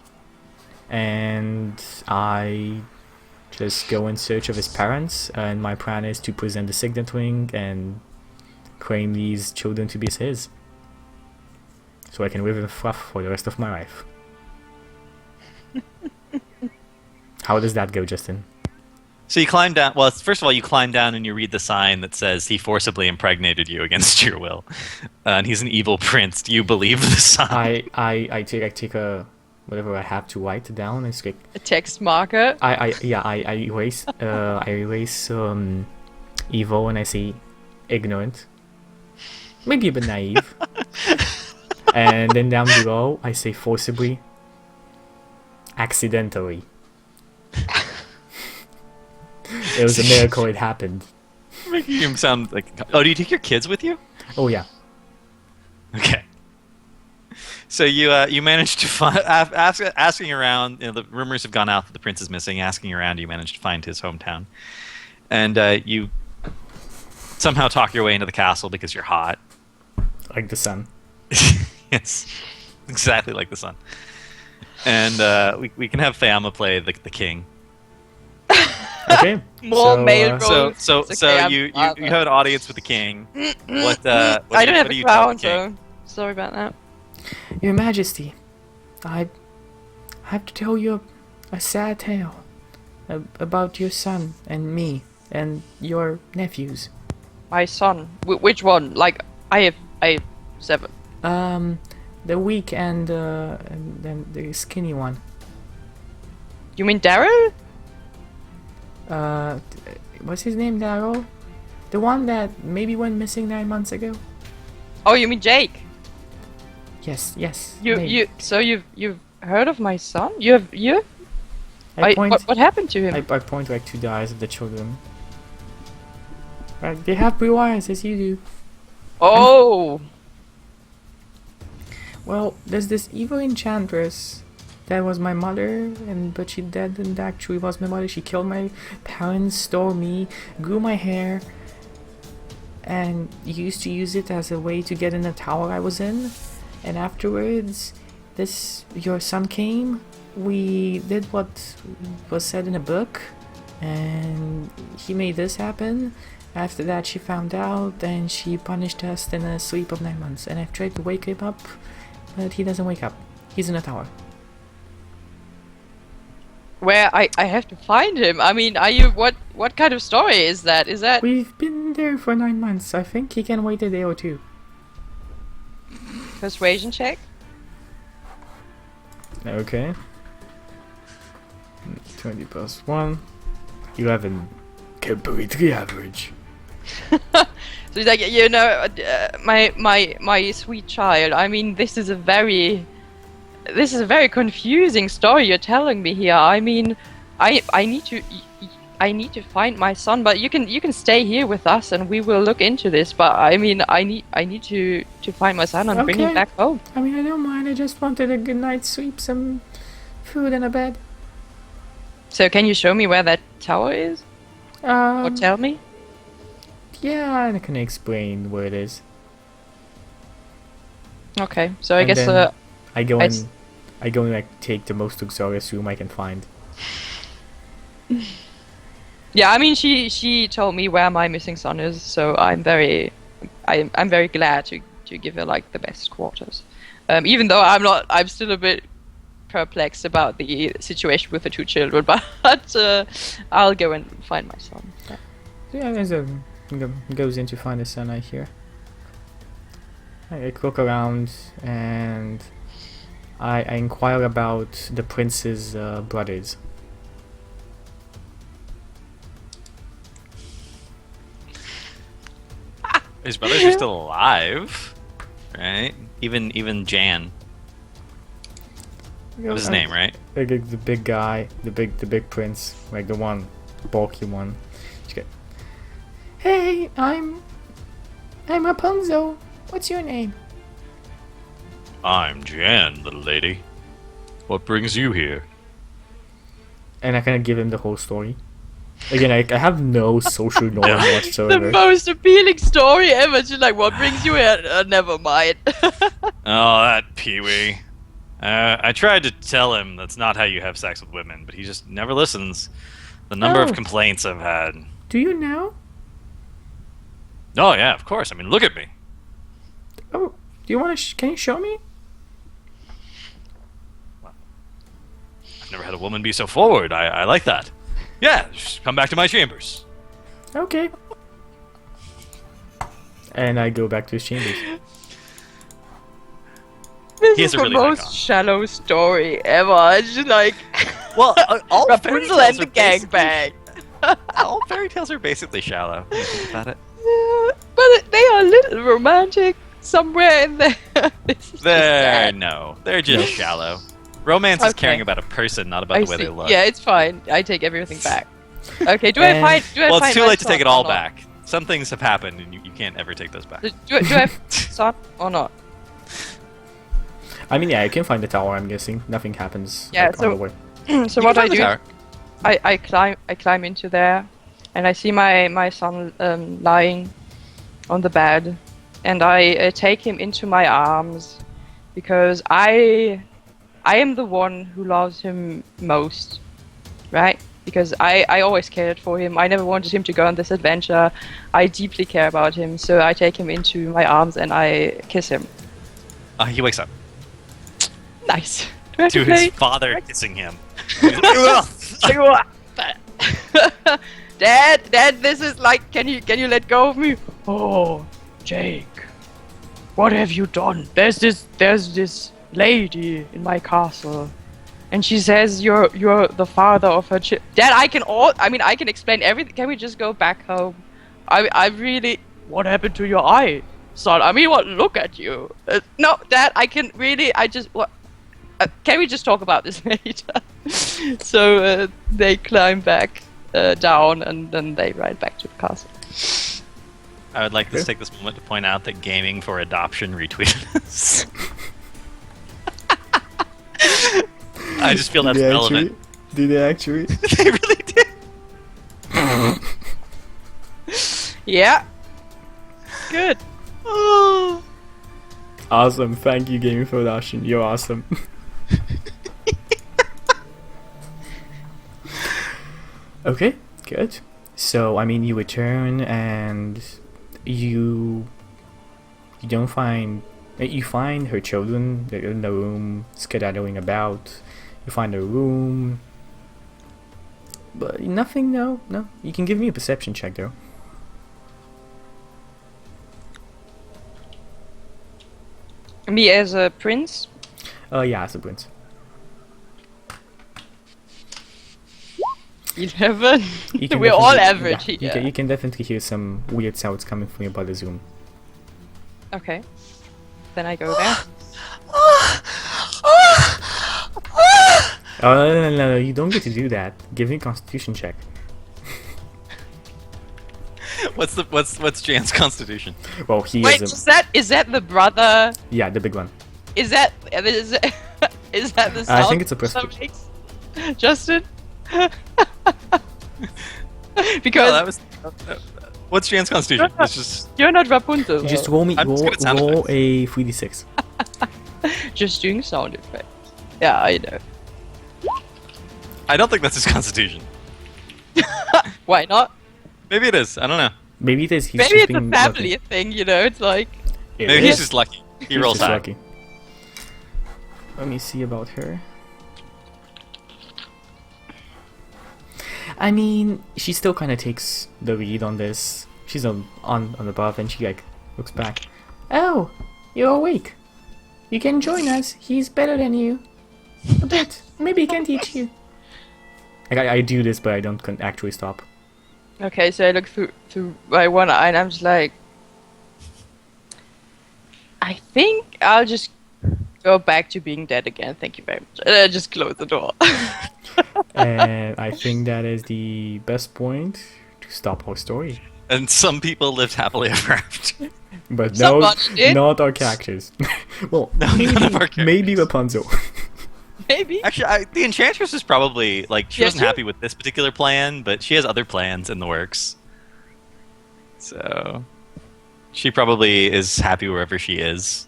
And I just go in search of his parents, and my plan is to present the signet ring and claim these children to be his. So I can live in fluff for the rest of my life. How does that go, Justin? so you climb down. Well, first of all, you climb down and you read the sign that says he forcibly impregnated you against your will, and he's an evil prince. Do you believe the sign? I take a whatever I have to write down. It's like a text marker. I erase evil and I say ignorant, maybe a bit naive, and then down below I say forcibly, accidentally. It was a miracle. It happened. Making him sound like. Oh, do you take your kids with you? Oh yeah. Okay. So you managed to find asking around. The rumors have gone out that the prince is missing. Asking around, you managed to find his hometown, and you somehow talk your way into the castle because you're hot. Like the sun. Yes, exactly like the sun. And we can have Feyama play the king. Okay. More male roles. So It's okay, I'm you father. have an audience with the king. What I don't have what do a you tell crown, the king? so sorry about that. Your Majesty, I have to tell you a sad tale about your son and me and your nephews. My son. Which one? Like I have 7. The weak and then the skinny one. You mean Daryl? What's his name, Daryl? The one that maybe went missing 9 months ago? Oh, you mean Jake? Yes, You maybe. so you've heard of my son? You I point, what happened to him? I point like to the eyes of the children. Right, they have blue eyes as you do. Oh, Well, there's this evil enchantress that was my mother, but she didn't actually was my mother. She killed my parents, stole me, grew my hair, and used to use it as a way to get in the tower I was in. And afterwards, your son came. We did what was said in a book, and he made this happen. After that, she found out, and she punished us in a sleep of 9 months. And I've tried to wake him up, but he doesn't wake up. He's in a tower. Where I have to find him. I mean, are you what kind of story is that? Is that We've been there for 9 months. I think he can wait a day or two. persuasion check? Okay. 20 plus 1. 11. Completely average. So he's like, you know, my sweet child. I mean, this is a very confusing story you're telling me here. I mean, I need to find my son, but you can stay here with us and we will look into this. But I mean, I need to find my son and bring him back home. I mean, I don't mind. I just wanted a good night's sleep, some food, and a bed. So can you show me where that tower is, or tell me? Yeah, I can explain where it is. Okay, so I And guess then I go it's- in. I go and like take the most luxurious room I can find. yeah. I mean, she told me where my missing son is, so I'm very glad to give her like the best quarters. Even though I'm still a bit perplexed about the situation with the 2 children, but I'll go and find my son. Yeah, there's a goes in to find the sun. I hear. I look around and I inquire about the prince's brothers. His brothers are still alive, right? Even Jan. That was his name, right? Like the big guy, the big prince, like the one, bulky one. Hey, I'm Rapunzel. What's your name? I'm Jan, little lady. What brings you here? And I kind of give him the whole story. Again, I have no social knowledge The whatsoever. most appealing story ever. She's like, what brings you here? Never mind. Oh, that Pee-wee. I tried to tell him that's not how you have sex with women, but he just never listens. The number Oh. of complaints I've had. Do you know? Oh, yeah, of course. I mean, look at me. Oh, do you want to? Can you show me? I've never had a woman be so forward. I like that. Yeah, just come back to my chambers. Okay. And I go back to his chambers. This He is has a the really high most con. shallow story ever. It's just like Well, all fairy Rapunzel and tales the are basically- gangbang. All fairy tales are basically shallow. When you think about it. Yeah, but they are a little romantic somewhere in there. This is just sad. No, they're just shallow. Romance is Okay. caring about a person, not about I the way see. they look. Yeah, it's fine. I take everything back. Okay, do And- I find? Do I Well, find it's too my late to son take it or all not? back. Some things have happened, and you can't ever take those back. Do I have son or not? I mean, yeah, you can find the tower. I'm guessing nothing happens. Yeah, like, on so- the way. So You what can I find the do? tower. I climb into there, and I see my son lying on the bed, and I take him into my arms because I am the one who loves him most, right? Because I always cared for him. I never wanted him to go on this adventure. I deeply care about him, so I take him into my arms and I kiss him. He wakes up Nice. Do I have to to his play? father kissing him. Dad, this is like, can you let go of me? Oh, Jake, what have you done? There's this lady in my castle, and she says you're the father of her Dad, I can explain everything. Can we just go back home? I really, what happened to your eye, son? I mean, what? Look at you. No, Dad, what? Can we just talk about this later? So they climb back down, and then they ride back to the castle. I would like to take this moment to point out that Gaming for Adoption retweeted us. I just feel that's relevant. Did they actually? They really did. Yeah. Good. Oh. Awesome. Thank you, Gaming for Dashin. You're awesome. Okay, good. So, I mean, you return and you don't find... You find her children. They're in the room, skedaddling about. You find a room. But nothing, no. You can give me a perception check, though. Me as a prince? Yeah, as a prince. 11. You can We're all definitely- average yeah, here. you can definitely hear some weird sounds coming from your brother's room. Okay. Then I go there. Oh, no, you don't get to do that. Give me a constitution check. What's Jan's constitution? Well, he Wait, is a... is that the brother? Yeah, the big one. Is that the sound I think it's a that prestige. makes? Justin? No, Because that was. What's Jan's constitution? It's just. you're not Rapunzel. Just roll me I'm just good at sound roll effects. a 3d6. Just doing sound effects. Yeah, I know. I don't think that's his constitution. Why not? Maybe it is. I don't know. Maybe it is. He's Maybe just it's a being family lucky. thing, you know? It's like It Maybe he's is. just lucky. He He's rolls just high. lucky. Let me see about her. I mean, she still kind of takes the lead on this. She's on the buff, and she like looks back. Oh, you're awake. You can join us. He's better than you. A bit. Maybe he can teach you. Like I do this, but I don't actually stop. okay, so I look through my one eye and I'm just like, I think I'll just go back to being dead again. Thank you very much. And I just close the door. And I think that is the best point to stop our story. And some people lived happily ever after. But no, Somebody did. not our characters. Well, No, none of our maybe characters. Rapunzel. Maybe. Actually, the Enchantress is probably like she Yeah, wasn't she- happy with this particular plan, but she has other plans in the works. So she probably is happy wherever she is.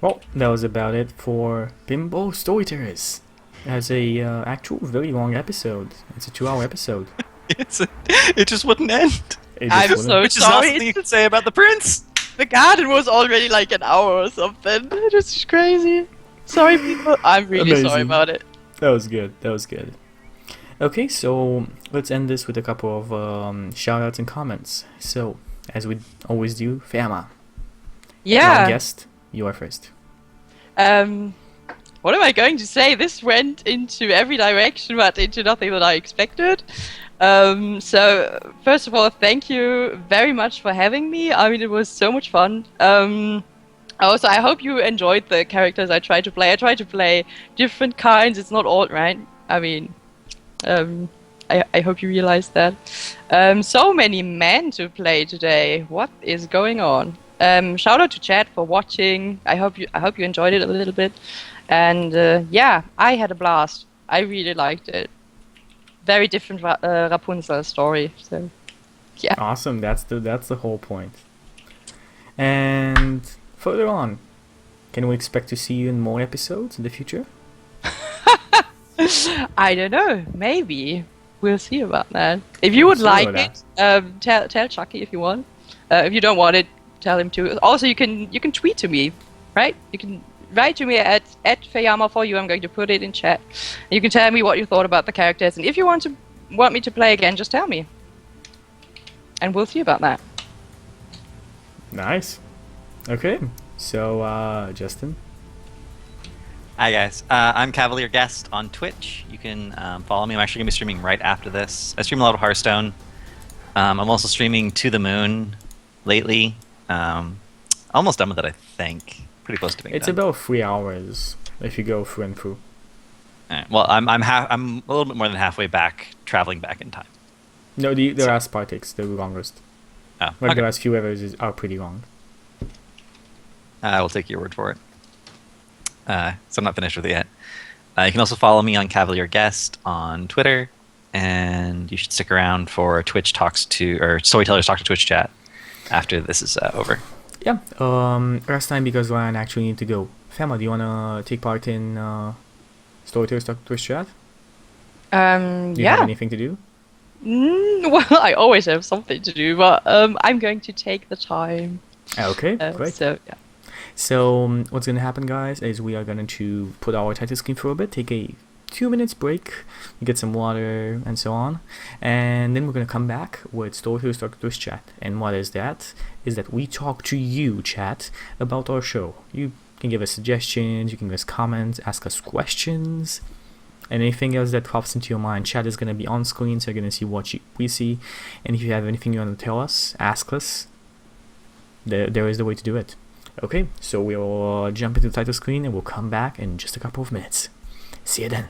Well, that was about it for Pinball Storytellers. As a actual very long episode. It's a 2-hour episode. It just wouldn't end. It just I'm wouldn't- so Which is not sorry. something you can say about the prince. The garden was already like an hour or something. It was crazy. Sorry, people. I'm really sorry Amazing. about it. That was good. That was good. Okay, so let's end this with a couple of shoutouts and comments. So, as we always do, Feyama, our Yeah. guest, you are first. What am I going to say? This went into every direction, but into nothing that I expected. So first of all, thank you very much for having me. I mean, it was so much fun. Also, I hope you enjoyed the characters I tried to play. I tried to play different kinds. It's not all right. I mean, I hope you realize that. So many men to play today. What is going on? Shout out to chat for watching. I hope you enjoyed it a little bit. And yeah, I had a blast. I really liked it. Very different Rapunzel story. So yeah. Awesome. That's the whole point. And further on, can we expect to see you in more episodes in the future? I don't know. Maybe we'll see about that. If you would See like about it, tell Chucky if you want. If you don't want it, tell him to. Also, you can tweet to me, right? You can write to me at Feyama for you. I'm going to put it in chat. You can tell me what you thought about the characters, and if you want me to play again, just tell me, and we'll see about that. Nice. Okay. So, Justin. Hi guys, I'm Cavalier Guest on Twitch. You can follow me. I'm actually going to be streaming right after this. I stream a lot of Hearthstone. I'm also streaming To the Moon lately. Almost done with it, I think. Pretty close to being It's done. about 3 hours if you go through and through. Alright, well, I'm a little bit more than halfway back, traveling back in time. No, the last part takes the longest. Oh, Like the okay. last few hours are pretty long. I will take your word for it. So I'm not finished with it yet. You can also follow me on Cavalier Guest on Twitter, and you should stick around for Storytellers Talk to Twitch chat after this is over. Yeah. Last time because Ryan actually need to go. Feyama, do you wanna take part in Storytellers Talk to Twitch chat? Do you have Yeah. anything to do? Well, I always have something to do, but I'm going to take the time. Okay, great. So yeah. So what's gonna happen, guys, is we are going to put our title screen for a bit, take a 2 minutes break, get some water and so on, and then we're gonna come back with Storytellers Talk to Twitch chat. And what is that? Is that we talk to you, chat, about our show. You can give us suggestions, you can give us comments, ask us questions, and anything else that pops into your mind. Chat is gonna be on screen, so you're gonna see what we see. And if you have anything you want to tell us, ask us. There is the way to do it. Okay, so we'll jump into the title screen and we'll come back in just a couple of minutes. See you then.